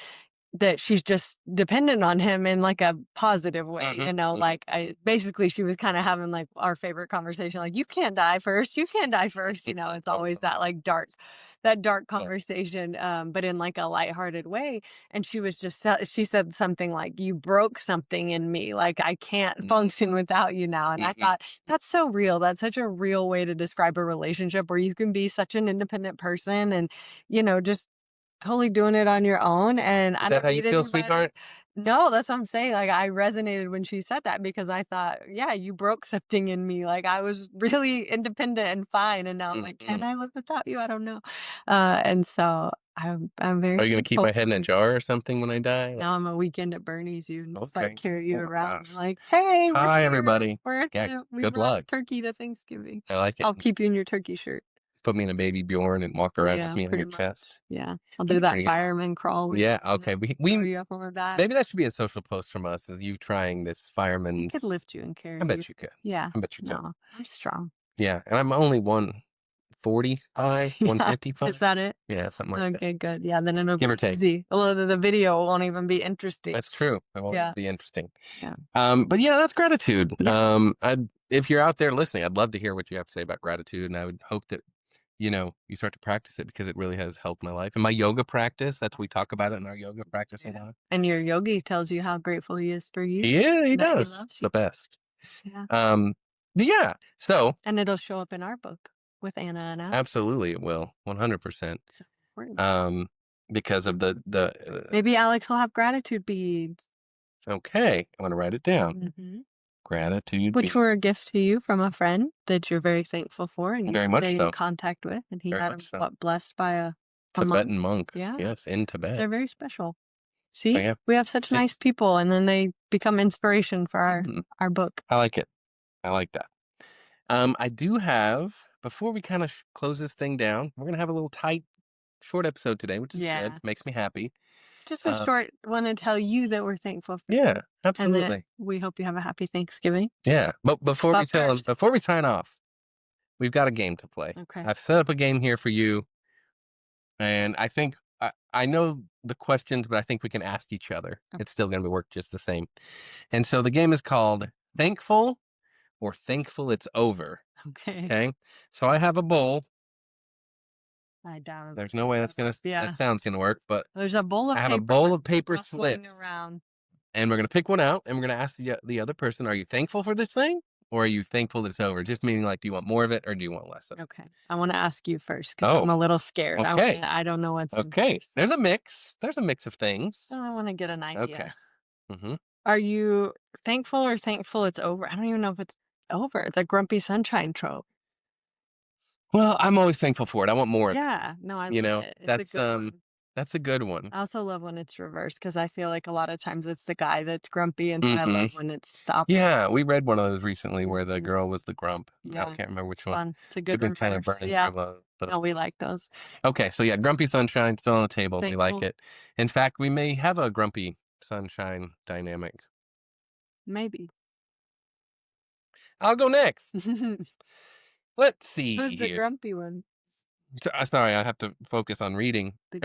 Speaker 2: that she's just dependent on him in, like, a positive way,
Speaker 1: Mhm,
Speaker 2: you know,
Speaker 1: mhm.
Speaker 2: like, I basically, she was kinda having, like, our favorite conversation, like, "You can't die first, you can't die first," you know, it's
Speaker 1: I'm
Speaker 2: always
Speaker 1: sorry.
Speaker 2: that dark
Speaker 1: Yeah.
Speaker 2: conversation, but in, like, a lighthearted way, and she was just she said something like, "You broke something in me, like, I can't
Speaker 1: Mhm,
Speaker 2: function without you now," and I
Speaker 1: mhm.
Speaker 2: thought, "That's so real, that's such a real way to describe a relationship where you can be such an independent person and, you know, just totally doing it on your own, and
Speaker 1: Is
Speaker 2: I
Speaker 1: that
Speaker 2: don't
Speaker 1: how you
Speaker 2: need
Speaker 1: feel,
Speaker 2: anybody."
Speaker 1: sweetheart?
Speaker 2: No, that's what I'm saying, like, I resonated when she said that because I thought, "Yeah, you broke something in me," like, I was really independent and fine, and now I'm like, "Can
Speaker 1: Mhm.
Speaker 2: I live without you? I don't know." And so I'm very
Speaker 1: Are you gonna keep
Speaker 2: grateful
Speaker 1: my head in a
Speaker 2: for
Speaker 1: jar or something when I die? Like,
Speaker 2: now I'm a weekend at Bernie's, you and just, like,
Speaker 1: okay.
Speaker 2: carry you
Speaker 1: Oh my
Speaker 2: around,
Speaker 1: gosh.
Speaker 2: like, "Hey, we're
Speaker 1: Hi,
Speaker 2: here.
Speaker 1: everybody.
Speaker 2: We're at
Speaker 1: Yeah.
Speaker 2: we
Speaker 1: Good
Speaker 2: brought
Speaker 1: luck.
Speaker 2: turkey to Thanksgiving."
Speaker 1: I like it.
Speaker 2: I'll keep you in your turkey shirt.
Speaker 1: Put me in a baby Bjorn and walk around with
Speaker 2: Yeah,
Speaker 1: me on
Speaker 2: pretty
Speaker 1: your
Speaker 2: much.
Speaker 1: chest.
Speaker 2: Yeah, I'll
Speaker 1: That'd
Speaker 2: do
Speaker 1: be
Speaker 2: that
Speaker 1: pretty good.
Speaker 2: fireman crawl with
Speaker 1: Yeah,
Speaker 2: you and
Speaker 1: okay.
Speaker 2: then throw
Speaker 1: We
Speaker 2: you up on my back.
Speaker 1: maybe that should be a social post from us, is you trying this
Speaker 2: I could
Speaker 1: fireman's.
Speaker 2: lift you and
Speaker 1: I
Speaker 2: carry you.
Speaker 1: bet you could.
Speaker 2: Yeah.
Speaker 1: I bet you could.
Speaker 2: No, I'm strong.
Speaker 1: Yeah, and I'm only 145,
Speaker 2: Yeah. Is
Speaker 1: 155.
Speaker 2: that it?
Speaker 1: Yeah, something like that.
Speaker 2: Okay, good. Yeah, then it'll
Speaker 1: Give or
Speaker 2: be
Speaker 1: take.
Speaker 2: easy. Well, the video won't even be interesting.
Speaker 1: That's true. That won't
Speaker 2: Yeah.
Speaker 1: be interesting.
Speaker 2: Yeah.
Speaker 1: But yeah, that's gratitude.
Speaker 2: Yeah.
Speaker 1: If you're out there listening, I'd love to hear what you have to say about gratitude, and I would hope that you start to practice it because it really has helped my life. And my yoga practice, that's we talk about it in our yoga practice a
Speaker 2: Yeah.
Speaker 1: lot.
Speaker 2: And your yogi tells you how grateful he is for you,
Speaker 1: Yeah, he
Speaker 2: that he
Speaker 1: does.
Speaker 2: loves
Speaker 1: It's
Speaker 2: you.
Speaker 1: the best.
Speaker 2: Yeah.
Speaker 1: Um, but yeah, so
Speaker 2: And it'll show up in our book with Anna and Al.
Speaker 1: absolutely it will, 100%.
Speaker 2: So important.
Speaker 1: Um, because of the
Speaker 2: Maybe Alex will have gratitude beads.
Speaker 1: okay, I'm gonna write it down.
Speaker 2: Mhm.
Speaker 1: Gratitude
Speaker 2: Which
Speaker 1: be
Speaker 2: were a gift to you from a friend that you're very thankful for and you
Speaker 1: very much
Speaker 2: stay in
Speaker 1: so,
Speaker 2: contact with, and he
Speaker 1: very
Speaker 2: had
Speaker 1: much
Speaker 2: 'em,
Speaker 1: so.
Speaker 2: what, blessed by a monk?
Speaker 1: Tibetan monk,
Speaker 2: Yeah,
Speaker 1: yes, in Tibet.
Speaker 2: they're very special.
Speaker 1: Oh
Speaker 2: See?
Speaker 1: yeah,
Speaker 2: We have such
Speaker 1: see,
Speaker 2: nice people, and then they become inspiration for
Speaker 1: mm,
Speaker 2: our book.
Speaker 1: I like it. I like that. I do have before we kind of close this thing down, we're gonna have a little tight, short episode today, which is good.
Speaker 2: Yeah.
Speaker 1: Makes me happy.
Speaker 2: Just a
Speaker 1: Um,
Speaker 2: short one to tell you that we're thankful for
Speaker 1: yeah,
Speaker 2: you and that
Speaker 1: absolutely.
Speaker 2: we hope you have a happy Thanksgiving.
Speaker 1: Yeah, but
Speaker 2: But first,
Speaker 1: before we sign off, we've got a game to play.
Speaker 2: okay.
Speaker 1: I've set up a game here for you, and I think I know the questions, but I think we can ask each other.
Speaker 2: Okay.
Speaker 1: It's still going to work just the same. And so the game is called Thankful or Thankful It's Over.
Speaker 2: Okay.
Speaker 1: Okay, so I have a bowl.
Speaker 2: I doubt
Speaker 1: There's no way that
Speaker 2: yeah.
Speaker 1: sounds gonna work, but
Speaker 2: There's a bowl
Speaker 1: I
Speaker 2: of
Speaker 1: have a
Speaker 2: paper
Speaker 1: bowl of paper
Speaker 2: rustling
Speaker 1: slips,
Speaker 2: around.
Speaker 1: and we're gonna pick one out, and we're gonna ask the other person, "Are you thankful for this thing, or are you thankful that it's over?" Just meaning like, do you want more of it, or do you want less of it?
Speaker 2: Okay. I wanna ask you first because 'cause I'm
Speaker 1: Oh,
Speaker 2: a little scared.
Speaker 1: okay,
Speaker 2: I don't know what's in
Speaker 1: okay.
Speaker 2: here, so
Speaker 1: There's a mix. There's a mix of things.
Speaker 2: I wanna get an
Speaker 1: Okay.
Speaker 2: idea.
Speaker 1: hmm
Speaker 2: Are you thankful or thankful it's over? I don't even know if it's over. The grumpy sunshine trope.
Speaker 1: Well, I'm always thankful for it. I want more of it.
Speaker 2: Yeah. No, I love it. It's a good one.
Speaker 1: That's a good one.
Speaker 2: I also love when it's reversed because I feel like a lot of times it's the guy that's grumpy, and so I
Speaker 1: hmm
Speaker 2: love when it's the opposite.
Speaker 1: Yeah, we read one of those recently where the
Speaker 2: Mhm.
Speaker 1: girl was the grump. I
Speaker 2: Yeah.
Speaker 1: can't remember
Speaker 2: It's
Speaker 1: which one.
Speaker 2: fun. It's a
Speaker 1: We've
Speaker 2: good
Speaker 1: been kind of
Speaker 2: reverse.
Speaker 1: burning
Speaker 2: Yeah.
Speaker 1: through the
Speaker 2: No, we like those.
Speaker 1: Okay, so yeah, Grumpy Sunshine still on the table. We like
Speaker 2: Thankful.
Speaker 1: it. In fact, we may have a Grumpy Sunshine dynamic.
Speaker 2: Maybe.
Speaker 1: I'll go next.
Speaker 2: Who's
Speaker 1: Let's see
Speaker 2: the
Speaker 1: here.
Speaker 2: grumpy one?
Speaker 1: Sorry, I have to focus on reading.
Speaker 2: The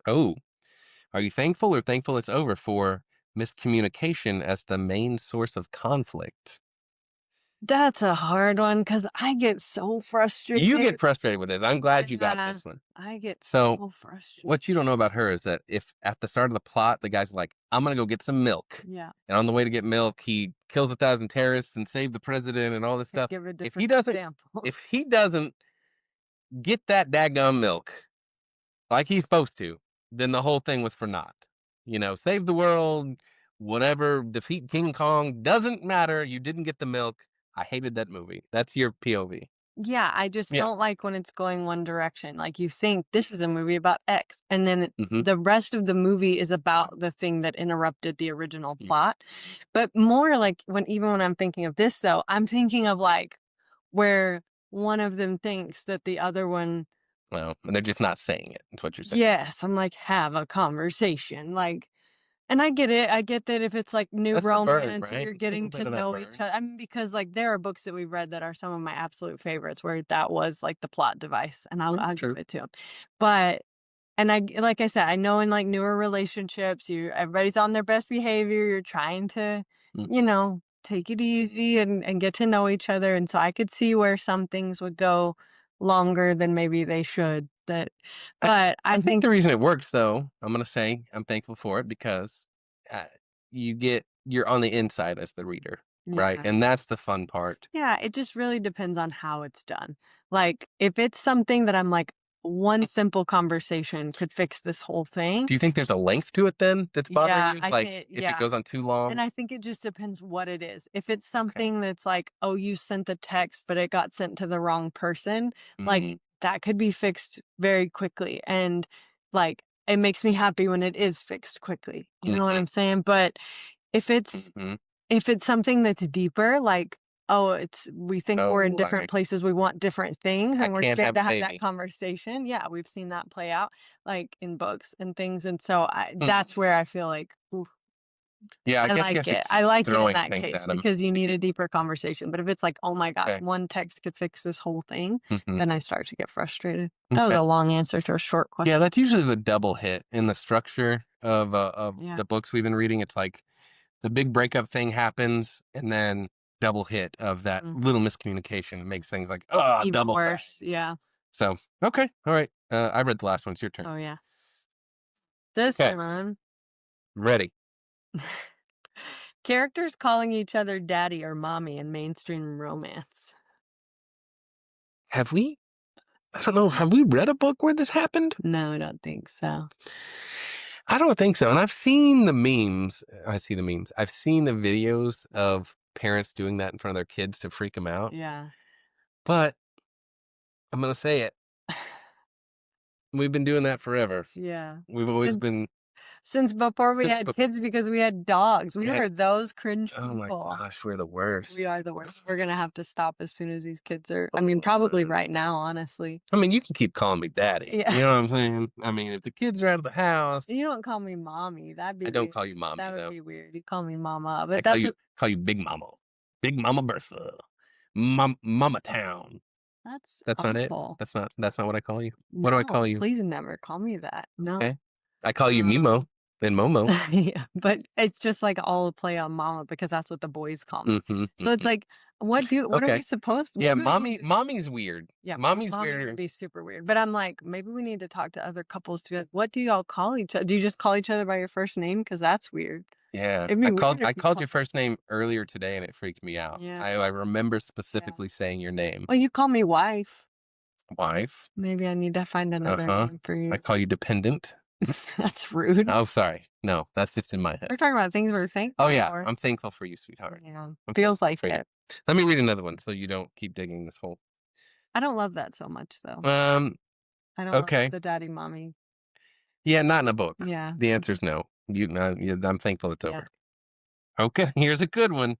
Speaker 1: Oh, are you thankful or thankful it's over for miscommunication as the main source of conflict?
Speaker 2: That's a hard one because I get so
Speaker 1: You get
Speaker 2: frustrated.
Speaker 1: frustrated with this. I'm glad you got
Speaker 2: Yeah,
Speaker 1: this one.
Speaker 2: I get
Speaker 1: So,
Speaker 2: so frustrated.
Speaker 1: what you don't know about her is that if at the start of the plot, the guy's like, "I'm gonna go get some milk,"
Speaker 2: Yeah,
Speaker 1: and on the way to get milk, he kills 1,000 terrorists and save the president and all this
Speaker 2: can't
Speaker 1: stuff.
Speaker 2: give a
Speaker 1: If he
Speaker 2: different
Speaker 1: doesn't
Speaker 2: example.
Speaker 1: if he doesn't get that daggum milk like he's supposed to, then the whole thing was for naught. Save the world, whatever, defeat King Kong, doesn't matter. You didn't get the milk. I hated that movie. That's your POV.
Speaker 2: Yeah, I just
Speaker 1: Yeah.
Speaker 2: don't like when it's going one direction. Like you think this is a movie about X, and then
Speaker 1: Mhm.
Speaker 2: the rest of the movie is about the thing that interrupted the original plot. But more like even when I'm thinking of this, though, I'm thinking of like where one of them thinks that the other one,
Speaker 1: Well, and they're just not saying it. That's what you're saying.
Speaker 2: yes, I'm like, have a conversation. Like, and I get it. I get that if it's like new
Speaker 1: That's the bird,
Speaker 2: romance and
Speaker 1: right?
Speaker 2: you're
Speaker 1: It's a little
Speaker 2: getting to
Speaker 1: bit of that
Speaker 2: know each
Speaker 1: bird.
Speaker 2: other. I mean, because like there are books that we've read that are some of my absolute favorites where that was like the plot device, and
Speaker 1: That's
Speaker 2: I'll give
Speaker 1: true.
Speaker 2: it to him. But and like I said, I know in like newer relationships, everybody's on their best behavior. You're trying to,
Speaker 1: Mm.
Speaker 2: take it easy and get to know each other. And so I could see where some things would go longer than maybe they should.
Speaker 1: I
Speaker 2: But
Speaker 1: I
Speaker 2: I
Speaker 1: think
Speaker 2: think,
Speaker 1: the reason it works, though, I'm gonna say I'm thankful for it because, uh, you're on the inside as the reader, right?
Speaker 2: yeah.
Speaker 1: And that's the fun part.
Speaker 2: Yeah, it just really depends on how it's done. Like, if it's something that I'm like, one simple conversation could fix this whole thing.
Speaker 1: Do you think there's a length to it then that's bothering
Speaker 2: Yeah,
Speaker 1: you?
Speaker 2: I
Speaker 1: Like,
Speaker 2: can.
Speaker 1: if it
Speaker 2: Yeah.
Speaker 1: goes on too
Speaker 2: And
Speaker 1: long?
Speaker 2: I think it just depends what it is. If it's
Speaker 1: Okay.
Speaker 2: something that's like, oh, you sent the text, but it got sent to the wrong person, like
Speaker 1: Mm,
Speaker 2: that could be fixed very quickly. And like, it makes me happy when it is fixed quickly. You know what
Speaker 1: mhm,
Speaker 2: I'm saying? But if it's
Speaker 1: mhm.
Speaker 2: if it's something that's deeper, like, oh, we think we're in
Speaker 1: Oh,
Speaker 2: different places, we want different things,
Speaker 1: I
Speaker 2: and we're
Speaker 1: can't
Speaker 2: scared
Speaker 1: have
Speaker 2: to
Speaker 1: a
Speaker 2: have that
Speaker 1: baby.
Speaker 2: conversation. Yeah, we've seen that play out, like, in books and things, and so
Speaker 1: Mm.
Speaker 2: that's where I feel like, ooh,
Speaker 1: Yeah, I
Speaker 2: I
Speaker 1: guess you
Speaker 2: like
Speaker 1: have to
Speaker 2: it.
Speaker 1: keep
Speaker 2: I like it in
Speaker 1: throwing
Speaker 2: that
Speaker 1: things
Speaker 2: case
Speaker 1: at him.
Speaker 2: because you need a deeper conversation, but if it's like, "Oh my god,
Speaker 1: Okay.
Speaker 2: one text could fix this whole thing,"
Speaker 1: Mhm.
Speaker 2: then I start to get frustrated. That was
Speaker 1: Okay.
Speaker 2: a long answer to a short question.
Speaker 1: Yeah, that's usually the double hit in the structure of
Speaker 2: Yeah.
Speaker 1: the books we've been reading. It's like the big breakup thing happens, and then double hit of that
Speaker 2: Mm.
Speaker 1: little miscommunication makes things like, oh,
Speaker 2: Even
Speaker 1: double bang.
Speaker 2: worse, yeah.
Speaker 1: So, okay. All right. I read the last one. It's your turn.
Speaker 2: Oh, yeah. This
Speaker 1: Okay.
Speaker 2: one.
Speaker 1: Ready.
Speaker 2: Characters calling each other daddy or mommy in mainstream romance.
Speaker 1: Have we? I don't know. Have we read a book where this happened?
Speaker 2: No, I don't think so.
Speaker 1: I don't think so. And I've seen the memes. I see the memes. I've seen the videos of parents doing that in front of their kids to freak them out.
Speaker 2: Yeah.
Speaker 1: But I'm going to say it. We've been doing that forever.
Speaker 2: Yeah.
Speaker 1: We've always
Speaker 2: Since
Speaker 1: been
Speaker 2: since before we
Speaker 1: since
Speaker 2: had kids because we had dogs. We
Speaker 1: yeah,
Speaker 2: were those cringe
Speaker 1: oh my
Speaker 2: people.
Speaker 1: gosh, we're the worst.
Speaker 2: We are the worst. We're gonna have to stop as soon as these kids are, I mean, probably right now, honestly.
Speaker 1: I mean, you can keep calling me daddy.
Speaker 2: Yeah.
Speaker 1: You know what I'm saying? I mean, if the kids are out of the house,
Speaker 2: You don't call me mommy. That'd be
Speaker 1: I don't
Speaker 2: weird.
Speaker 1: call you mommy
Speaker 2: That would
Speaker 1: though.
Speaker 2: be weird. You call me mama.
Speaker 1: I
Speaker 2: But that's what
Speaker 1: call you Big Mama Bertha, Mama Town.
Speaker 2: that's
Speaker 1: That's not it.
Speaker 2: awful.
Speaker 1: That's not what I call you. What do I call
Speaker 2: No,
Speaker 1: you?
Speaker 2: please never call me that. No.
Speaker 1: Okay, I call you Mimo
Speaker 2: Um
Speaker 1: and Momo.
Speaker 2: Yeah, but it's just like all a play on mama because that's what the boys call me.
Speaker 1: Hmm.
Speaker 2: So it's like, what are we
Speaker 1: Okay,
Speaker 2: supposed
Speaker 1: yeah,
Speaker 2: what do we need to
Speaker 1: mommy's weird.
Speaker 2: yeah,
Speaker 1: Mommy's
Speaker 2: mommy would
Speaker 1: weird.
Speaker 2: be super weird. But I'm like, maybe we need to talk to other couples to be like, what do y'all call each other? Do you just call each other by your first name? Because that's weird.
Speaker 1: Yeah,
Speaker 2: It'd be weird if
Speaker 1: I
Speaker 2: you
Speaker 1: called
Speaker 2: call
Speaker 1: your first name earlier today, and it freaked me out.
Speaker 2: yeah,
Speaker 1: I remember
Speaker 2: yeah.
Speaker 1: specifically saying your name,
Speaker 2: Well, you call me wife.
Speaker 1: wife.
Speaker 2: Maybe I need to find
Speaker 1: Uh
Speaker 2: another
Speaker 1: huh.
Speaker 2: name for
Speaker 1: I
Speaker 2: you.
Speaker 1: call you dependent.
Speaker 2: That's rude.
Speaker 1: Oh, sorry. No, that's just in my head.
Speaker 2: We're talking about things we're
Speaker 1: Oh
Speaker 2: thankful
Speaker 1: yeah,
Speaker 2: for.
Speaker 1: I'm thankful for you, sweetheart.
Speaker 2: Yeah.
Speaker 1: I'm
Speaker 2: Feels
Speaker 1: thankful
Speaker 2: like
Speaker 1: for you.
Speaker 2: it.
Speaker 1: Let me read another one so you don't keep digging this hole.
Speaker 2: I don't love that so much though.
Speaker 1: Um.
Speaker 2: I don't love
Speaker 1: Okay.
Speaker 2: the daddy mommy.
Speaker 1: Yeah, not in a book.
Speaker 2: Yeah.
Speaker 1: The answer is no. I'm thankful it's
Speaker 2: Yeah.
Speaker 1: over. Okay, here's a good one.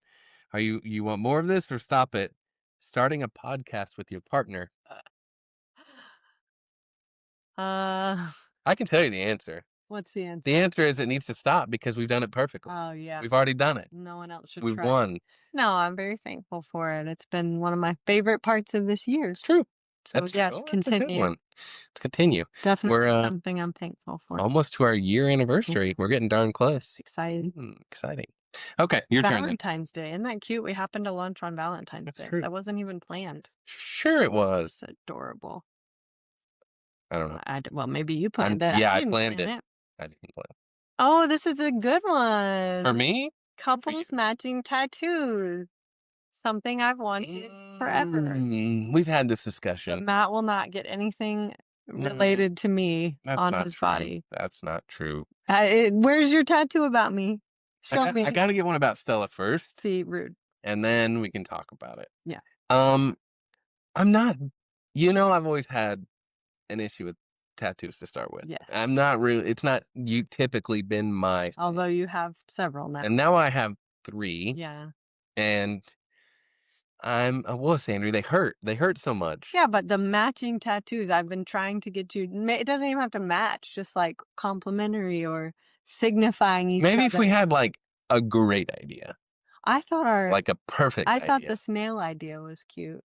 Speaker 1: You want more of this or stop it? Starting a podcast with your partner.
Speaker 2: Uh,
Speaker 1: I can tell you the answer.
Speaker 2: what's the
Speaker 1: The
Speaker 2: answer?
Speaker 1: answer is it needs to stop because we've done it perfectly.
Speaker 2: Oh, yeah.
Speaker 1: We've already done it.
Speaker 2: No one else should
Speaker 1: We've
Speaker 2: try it.
Speaker 1: won.
Speaker 2: No, I'm very thankful for it. It's been one of my favorite parts of this year.
Speaker 1: It's true.
Speaker 2: So,
Speaker 1: That's true.
Speaker 2: yes,
Speaker 1: Oh, that's a good
Speaker 2: continue.
Speaker 1: one. Let's continue. We're
Speaker 2: Definitely something I'm thankful for.
Speaker 1: almost to our year
Speaker 2: Yeah,
Speaker 1: anniversary. We're getting darn close.
Speaker 2: excited.
Speaker 1: Exciting. Okay, your turn then.
Speaker 2: Valentine's Day. Isn't that cute? We happened to lunch on Valentine's
Speaker 1: That's
Speaker 2: Day.
Speaker 1: true.
Speaker 2: That wasn't even planned.
Speaker 1: Sure it was.
Speaker 2: It's adorable.
Speaker 1: I don't know.
Speaker 2: Well, maybe you planned it. I
Speaker 1: I
Speaker 2: didn't
Speaker 1: planned
Speaker 2: plan
Speaker 1: it.
Speaker 2: it.
Speaker 1: I didn't plan.
Speaker 2: Oh, this is a good
Speaker 1: For
Speaker 2: one.
Speaker 1: me? For you?
Speaker 2: Couples matching tattoos. Something I've wanted forever.
Speaker 1: We've had this
Speaker 2: But
Speaker 1: discussion.
Speaker 2: Matt will not get anything
Speaker 1: No,
Speaker 2: related to me
Speaker 1: that's
Speaker 2: on
Speaker 1: not
Speaker 2: his
Speaker 1: true.
Speaker 2: body.
Speaker 1: That's not true.
Speaker 2: Where's your tattoo about me? Show
Speaker 1: I
Speaker 2: me.
Speaker 1: gotta get one about Stella first,
Speaker 2: See, rude.
Speaker 1: and then we can talk about it.
Speaker 2: Yeah.
Speaker 1: Um, I'm not. I've always had an issue with tattoos to start with.
Speaker 2: Yes.
Speaker 1: I'm not really. It's not you typically been my
Speaker 2: Although
Speaker 1: thing,
Speaker 2: you have several now.
Speaker 1: and now I have 3,
Speaker 2: Yeah.
Speaker 1: and I'm a wuss, Andrew. They hurt. They hurt so much.
Speaker 2: Yeah, but the matching tattoos, I've been trying to get you. It doesn't even have to match, just like complimentary or signifying each
Speaker 1: Maybe if we
Speaker 2: other.
Speaker 1: had like a great idea,
Speaker 2: I thought our,
Speaker 1: like a perfect
Speaker 2: I thought
Speaker 1: idea.
Speaker 2: the snail idea was cute.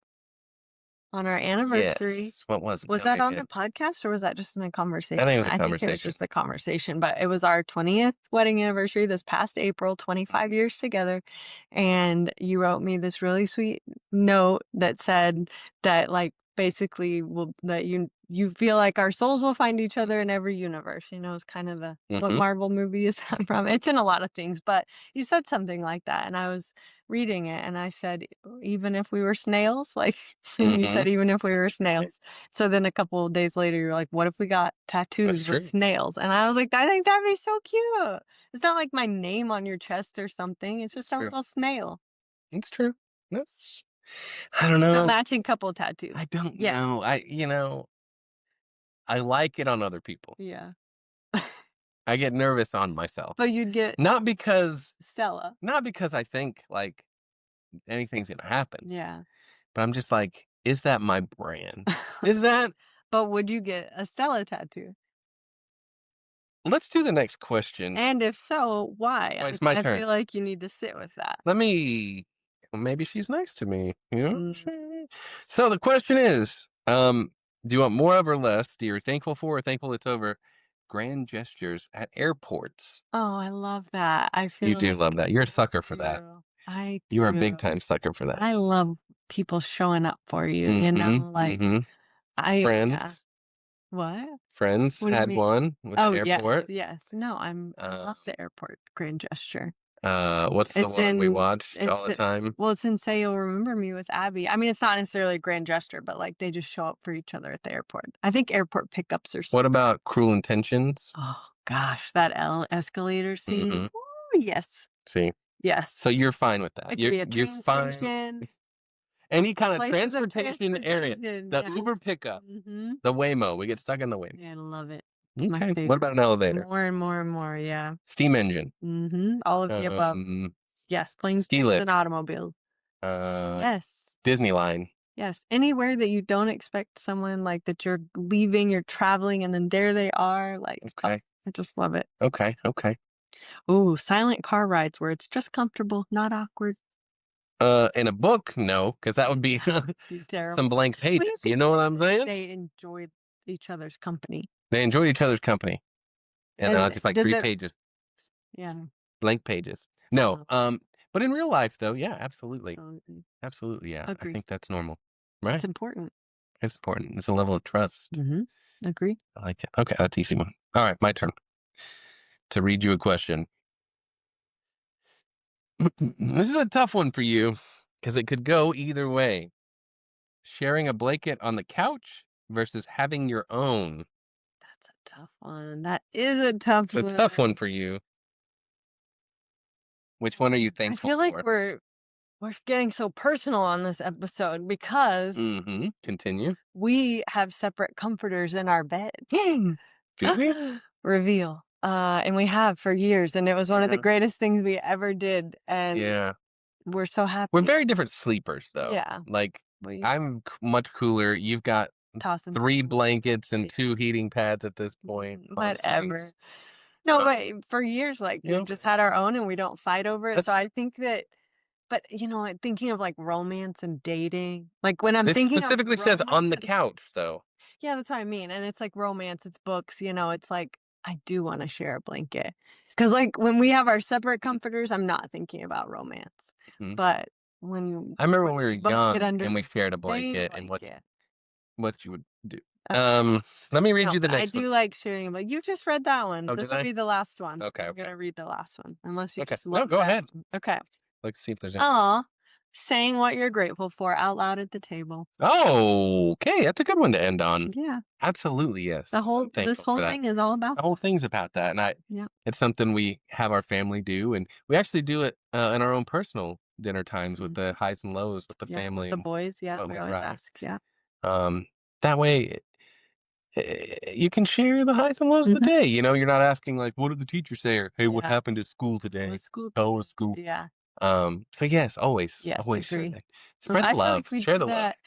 Speaker 2: On our anniversary.
Speaker 1: Yes. What was it?
Speaker 2: Was
Speaker 1: Tell me
Speaker 2: that on the
Speaker 1: again.
Speaker 2: podcast or was that just in a conversation?
Speaker 1: I think it was a
Speaker 2: I think it was
Speaker 1: conversation.
Speaker 2: just a conversation, but it was our 20th wedding anniversary this past April, 25 years together. And you wrote me this really sweet note that said that like basically that you feel like our souls will find each other in every universe. It's kind of the what
Speaker 1: Hmm.
Speaker 2: Marvel movie is that from? It's in a lot of things, but you said something like that and I was reading it and I said even if we were snails, like and you
Speaker 1: Hmm.
Speaker 2: said even if we were snails. So then a couple of days later, you're like, what if we got
Speaker 1: That's
Speaker 2: tattoos with
Speaker 1: true.
Speaker 2: snails? And I was like, I think that'd be so cute. It's not like my name on your chest or something. It's
Speaker 1: That's
Speaker 2: just a
Speaker 1: true.
Speaker 2: little snail.
Speaker 1: It's true. That's. I don't
Speaker 2: So
Speaker 1: know.
Speaker 2: matching couple
Speaker 1: I
Speaker 2: tattoos.
Speaker 1: don't
Speaker 2: Yeah.
Speaker 1: know. I like it on other people.
Speaker 2: Yeah.
Speaker 1: I get nervous on myself.
Speaker 2: But you'd get
Speaker 1: Not because
Speaker 2: Stella.
Speaker 1: not because I think like anything's gonna happen,
Speaker 2: Yeah.
Speaker 1: but I'm just like, is that my brand? Is that
Speaker 2: But would you get a Stella tattoo?
Speaker 1: Let's do the next question.
Speaker 2: And if so, why?
Speaker 1: Oh, it's my
Speaker 2: I
Speaker 1: turn.
Speaker 2: feel like you need to sit with that.
Speaker 1: Let me well, maybe she's nice to me, you know?
Speaker 2: Mm.
Speaker 1: So the question is, do you want more of or less? Do you thankful for or thankful it's over? Grand gestures at airports.
Speaker 2: Oh, I love that. I
Speaker 1: You
Speaker 2: feel
Speaker 1: do love
Speaker 2: like
Speaker 1: that. You're a sucker for that.
Speaker 2: do. I
Speaker 1: You are a big
Speaker 2: do.
Speaker 1: time sucker for that.
Speaker 2: I love people showing up for you,
Speaker 1: Mhm,
Speaker 2: like,
Speaker 1: mhm.
Speaker 2: yeah.
Speaker 1: Friends
Speaker 2: What?
Speaker 1: friends
Speaker 2: What do you
Speaker 1: had
Speaker 2: mean?
Speaker 1: one with the
Speaker 2: Oh, yes,
Speaker 1: airport.
Speaker 2: yes. No, I
Speaker 1: Uh,
Speaker 2: love the airport grand gesture.
Speaker 1: what's the
Speaker 2: It's
Speaker 1: one we
Speaker 2: in
Speaker 1: watched all
Speaker 2: it's
Speaker 1: the time?
Speaker 2: well, it's in Say You'll Remember Me with Abby. I mean, it's not necessarily a grand gesture, but, like, they just show up for each other at the airport. I think airport pickups are so
Speaker 1: What about Cruel Intentions?
Speaker 2: oh gosh, that escalator scene.
Speaker 1: Mhm.
Speaker 2: Ooh, yes,
Speaker 1: See?
Speaker 2: yes.
Speaker 1: So you're fine with that.
Speaker 2: It could be a
Speaker 1: You're
Speaker 2: train
Speaker 1: fine.
Speaker 2: station,
Speaker 1: Any kind of
Speaker 2: places of
Speaker 1: transportation area.
Speaker 2: transportation,
Speaker 1: The
Speaker 2: yes.
Speaker 1: Uber pickup,
Speaker 2: Mhm.
Speaker 1: the Waymo. We get stuck in the Waymo.
Speaker 2: Yeah, I love it. It's my
Speaker 1: Okay. What
Speaker 2: favorite.
Speaker 1: about an elevator?
Speaker 2: More and more and more, yeah.
Speaker 1: Steam engine.
Speaker 2: All of the above.
Speaker 1: Um,
Speaker 2: Yes, planes,
Speaker 1: ski
Speaker 2: trains, and
Speaker 1: lift.
Speaker 2: automobiles.
Speaker 1: Uh,
Speaker 2: Yes.
Speaker 1: Disney line.
Speaker 2: Yes. Anywhere that you don't expect someone, like, that you're leaving, you're traveling, and then there they are, like, oh,
Speaker 1: Okay.
Speaker 2: I just love it.
Speaker 1: Okay. Okay.
Speaker 2: Ooh, silent car rides where it's just comfortable, not awkward.
Speaker 1: In a book, no, because that would be
Speaker 2: Be
Speaker 1: some
Speaker 2: terrible.
Speaker 1: blank
Speaker 2: Well, you
Speaker 1: pages.
Speaker 2: could
Speaker 1: You know what I'm saying?
Speaker 2: they enjoyed each other's company.
Speaker 1: They enjoyed each other's company, and then I
Speaker 2: And
Speaker 1: just like
Speaker 2: does
Speaker 1: 3
Speaker 2: it
Speaker 1: pages,
Speaker 2: yeah.
Speaker 1: blank pages. No,
Speaker 2: Oh,
Speaker 1: but in real life, though, yeah, absolutely,
Speaker 2: absolutely.
Speaker 1: absolutely, yeah. I
Speaker 2: Agree.
Speaker 1: think that's normal,
Speaker 2: It's
Speaker 1: right?
Speaker 2: important.
Speaker 1: It's important. It's a level of trust.
Speaker 2: Mhm. Agree.
Speaker 1: I like it. Okay, that's easy one. All right, my turn to read you a question. This is a tough one for you because it could go either way. Sharing a blanket on the couch versus having your own.
Speaker 2: That's a tough one. That is a tough
Speaker 1: It's a tough one
Speaker 2: one.
Speaker 1: for you. Which one are you
Speaker 2: I
Speaker 1: thankful
Speaker 2: feel like
Speaker 1: for?
Speaker 2: we're getting so personal on this episode because
Speaker 1: Mm-hmm. Continue.
Speaker 2: we have separate comforters in our bed.
Speaker 1: Do we?
Speaker 2: Reveal. And we have for years, and it was one of the
Speaker 1: Yeah.
Speaker 2: greatest things we ever did, and
Speaker 1: Yeah.
Speaker 2: we're so
Speaker 1: We're
Speaker 2: happy.
Speaker 1: very different sleepers, though.
Speaker 2: Yeah,
Speaker 1: Like,
Speaker 2: we
Speaker 1: I'm much cooler. You've got
Speaker 2: toss and
Speaker 1: 3
Speaker 2: turn.
Speaker 1: blankets and
Speaker 2: Yeah,
Speaker 1: 2 heating pads at this point, most
Speaker 2: whatever.
Speaker 1: nights.
Speaker 2: No,
Speaker 1: Uh,
Speaker 2: but for years, like,
Speaker 1: you
Speaker 2: we've
Speaker 1: know,
Speaker 2: just had our own and we don't fight over it, so
Speaker 1: that's
Speaker 2: I think that but, thinking of, like, romance and dating, like, when I'm
Speaker 1: this
Speaker 2: thinking of
Speaker 1: specifically says on the
Speaker 2: romance
Speaker 1: couch, though.
Speaker 2: yeah, that's what I mean, and it's like romance, it's books, it's like I do want to share a blanket. Because, like, when we have our separate comforters, I'm not thinking about romance.
Speaker 1: Mhm.
Speaker 2: But when
Speaker 1: I remember when we were
Speaker 2: both get
Speaker 1: young
Speaker 2: under
Speaker 1: and we
Speaker 2: the
Speaker 1: shared a
Speaker 2: same
Speaker 1: blanket and
Speaker 2: blanket.
Speaker 1: what you would do.
Speaker 2: Okay.
Speaker 1: Let me read
Speaker 2: No,
Speaker 1: you the
Speaker 2: but I
Speaker 1: next one.
Speaker 2: do like sharing. Like, you just read that one.
Speaker 1: Oh,
Speaker 2: This
Speaker 1: did
Speaker 2: will
Speaker 1: I?
Speaker 2: be the last one.
Speaker 1: Okay,
Speaker 2: I'm
Speaker 1: okay.
Speaker 2: gonna read the last one, unless you
Speaker 1: Okay.
Speaker 2: just
Speaker 1: No,
Speaker 2: love
Speaker 1: go
Speaker 2: that
Speaker 1: ahead.
Speaker 2: one. Okay.
Speaker 1: Let's see if there's any.
Speaker 2: Aw, saying what you're grateful for out loud at the table.
Speaker 1: Oh, okay. That's a good one to end on.
Speaker 2: Yeah.
Speaker 1: Absolutely, yes. I'm
Speaker 2: This
Speaker 1: thankful
Speaker 2: whole
Speaker 1: for that.
Speaker 2: thing is all about
Speaker 1: The whole thing's about that, and
Speaker 2: yeah.
Speaker 1: it's something we have our family do, and we actually do it in our own personal dinner times with the
Speaker 2: Mhm.
Speaker 1: highs and lows with the
Speaker 2: Yeah, with
Speaker 1: family
Speaker 2: the
Speaker 1: and
Speaker 2: boys, yeah,
Speaker 1: what
Speaker 2: we
Speaker 1: went
Speaker 2: always
Speaker 1: right.
Speaker 2: ask, yeah.
Speaker 1: Um, that way, you can share the highs and lows of the
Speaker 2: Mhm.
Speaker 1: day. You know, you're not asking like, "What did the teacher say?" or "Hey, what
Speaker 2: Yeah.
Speaker 1: happened at school
Speaker 2: How
Speaker 1: today?
Speaker 2: was school
Speaker 1: How was
Speaker 2: today?
Speaker 1: school?"
Speaker 2: Yeah.
Speaker 1: So yes, always,
Speaker 2: Yes,
Speaker 1: always share
Speaker 2: agree.
Speaker 1: that.
Speaker 2: Well,
Speaker 1: Spread the
Speaker 2: I feel
Speaker 1: love.
Speaker 2: like we
Speaker 1: Share
Speaker 2: do
Speaker 1: the love.
Speaker 2: that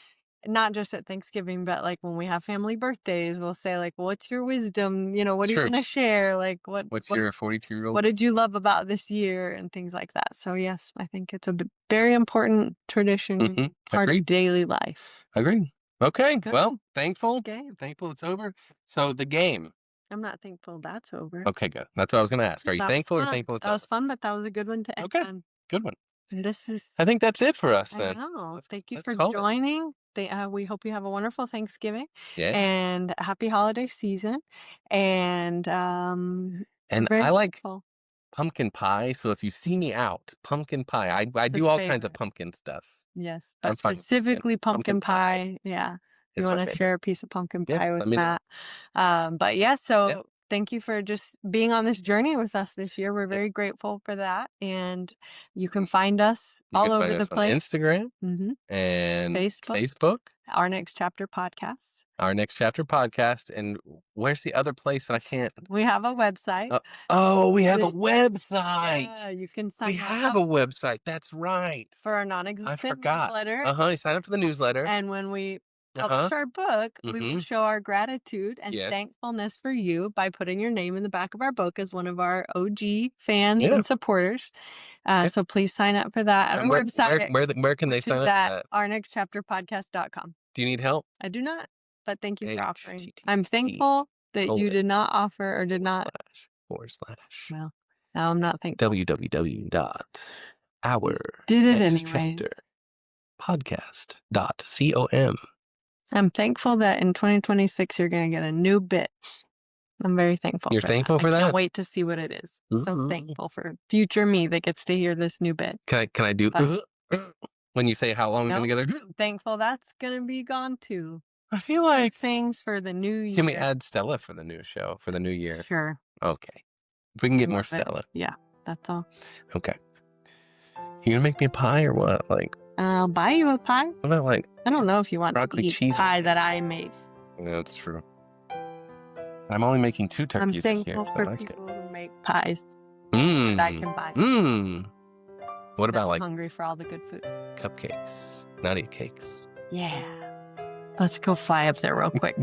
Speaker 2: not just at Thanksgiving, but, like, when we have family birthdays, we'll say, like, "What's your wisdom?"
Speaker 1: It's
Speaker 2: "What are you
Speaker 1: true.
Speaker 2: gonna share?" Like,
Speaker 1: What's your 42-year-old
Speaker 2: what did you
Speaker 1: wisdom?
Speaker 2: love about this year?" and things like that. So, yes, I think it's a very important tradition, part of
Speaker 1: Agreed.
Speaker 2: daily life.
Speaker 1: Agreed. Okay.
Speaker 2: Good.
Speaker 1: Well, thankful.
Speaker 2: Game.
Speaker 1: Thankful it's over. So the game.
Speaker 2: I'm not thankful that's over.
Speaker 1: Okay, good. That's what I was going to ask. Are you
Speaker 2: That was
Speaker 1: thankful or
Speaker 2: fun.
Speaker 1: thankful it's
Speaker 2: That was
Speaker 1: over?
Speaker 2: fun, but that was a good one to end
Speaker 1: Okay.
Speaker 2: on.
Speaker 1: Good one.
Speaker 2: And this
Speaker 1: I
Speaker 2: is
Speaker 1: think that's it for us
Speaker 2: I
Speaker 1: then.
Speaker 2: know. Thank you
Speaker 1: Let's
Speaker 2: for
Speaker 1: call it.
Speaker 2: joining. We hope you have a wonderful Thanksgiving
Speaker 1: Yeah.
Speaker 2: and a happy holiday season. And we're
Speaker 1: And
Speaker 2: very
Speaker 1: I like
Speaker 2: grateful.
Speaker 1: pumpkin pie. So if you see me out, pumpkin pie. I
Speaker 2: It's
Speaker 1: do
Speaker 2: his
Speaker 1: all kinds of
Speaker 2: favorite.
Speaker 1: pumpkin stuff.
Speaker 2: Yes,
Speaker 1: I'm
Speaker 2: but
Speaker 1: fine with pumpkin.
Speaker 2: specifically
Speaker 1: Pumpkin
Speaker 2: pumpkin
Speaker 1: pie
Speaker 2: pie. Yeah. You
Speaker 1: is my
Speaker 2: want to
Speaker 1: favorite.
Speaker 2: share a piece of pumpkin
Speaker 1: Yeah.
Speaker 2: pie with
Speaker 1: Let me know.
Speaker 2: Matt. But yeah,
Speaker 1: Yeah.
Speaker 2: so thank you for just being on this journey with us this year. We're
Speaker 1: Yeah.
Speaker 2: very grateful for that. And you can find us
Speaker 1: You
Speaker 2: all
Speaker 1: can find
Speaker 2: over the
Speaker 1: us on
Speaker 2: place.
Speaker 1: Instagram
Speaker 2: hmm
Speaker 1: and
Speaker 2: Facebook,
Speaker 1: Facebook.
Speaker 2: Our Next Chapter podcast.
Speaker 1: Our Next Chapter podcast. And where's the other place that I can't?
Speaker 2: We have a website.
Speaker 1: Uh, oh, we have a
Speaker 2: that-
Speaker 1: website.
Speaker 2: yeah, you can
Speaker 1: We
Speaker 2: sign
Speaker 1: have a
Speaker 2: up
Speaker 1: website. That's right.
Speaker 2: for our
Speaker 1: I
Speaker 2: non-existent
Speaker 1: forgot.
Speaker 2: newsletter.
Speaker 1: You sign up for the newsletter.
Speaker 2: And when we
Speaker 1: Uh-huh.
Speaker 2: publish our book, we will
Speaker 1: Mm-hmm.
Speaker 2: show our gratitude and
Speaker 1: Yes.
Speaker 2: thankfulness for you by putting your name in the back of our book as one of our OG fans
Speaker 1: Yeah.
Speaker 2: and supporters.
Speaker 1: Yeah.
Speaker 2: So please sign up for that at our
Speaker 1: And
Speaker 2: website,
Speaker 1: where can they
Speaker 2: which
Speaker 1: sign
Speaker 2: is
Speaker 1: up
Speaker 2: at
Speaker 1: at?
Speaker 2: ournextchapterpodcast.com.
Speaker 1: Do you need help?
Speaker 2: I do not, but thank you for offering. I'm
Speaker 1: HTTP
Speaker 2: thankful that you
Speaker 1: colon
Speaker 2: did not offer or did not.
Speaker 1: forward slash
Speaker 2: Well, now I'm not thankful.
Speaker 1: www dot
Speaker 2: You
Speaker 1: our
Speaker 2: did it
Speaker 1: next
Speaker 2: anyways.
Speaker 1: chapter podcast.com.
Speaker 2: I'm thankful that in 2026 you're going to get a new bit. I'm very thankful
Speaker 1: You're
Speaker 2: for that.
Speaker 1: thankful for
Speaker 2: I can't
Speaker 1: that?
Speaker 2: wait to see what it is. So thankful for future me that gets to hear this new bit.
Speaker 1: Can I do
Speaker 2: But
Speaker 1: when you say how long we've been
Speaker 2: no,
Speaker 1: together?
Speaker 2: thankful that's going to be gone too.
Speaker 1: I feel like
Speaker 2: Things for the new year.
Speaker 1: can we add Stella for the new show for the new year?
Speaker 2: Sure.
Speaker 1: Okay. If we can get more
Speaker 2: Love it.
Speaker 1: Stella.
Speaker 2: Yeah, that's all.
Speaker 1: Okay. You gonna make me a pie or what? Like,
Speaker 2: I'll buy you a pie.
Speaker 1: what about like
Speaker 2: I don't know if you want to
Speaker 1: broccoli
Speaker 2: eat
Speaker 1: cheese?
Speaker 2: pie that I made.
Speaker 1: Yeah, that's true. I'm only making 2
Speaker 2: I'm
Speaker 1: turkeys this year,
Speaker 2: thankful
Speaker 1: so
Speaker 2: for
Speaker 1: that's good.
Speaker 2: people who make pies that I can buy.
Speaker 1: What about
Speaker 2: I'm
Speaker 1: like
Speaker 2: hungry for all the good food.
Speaker 1: cupcakes, Nadia cakes?
Speaker 2: Yeah. Let's go fly up there real quick.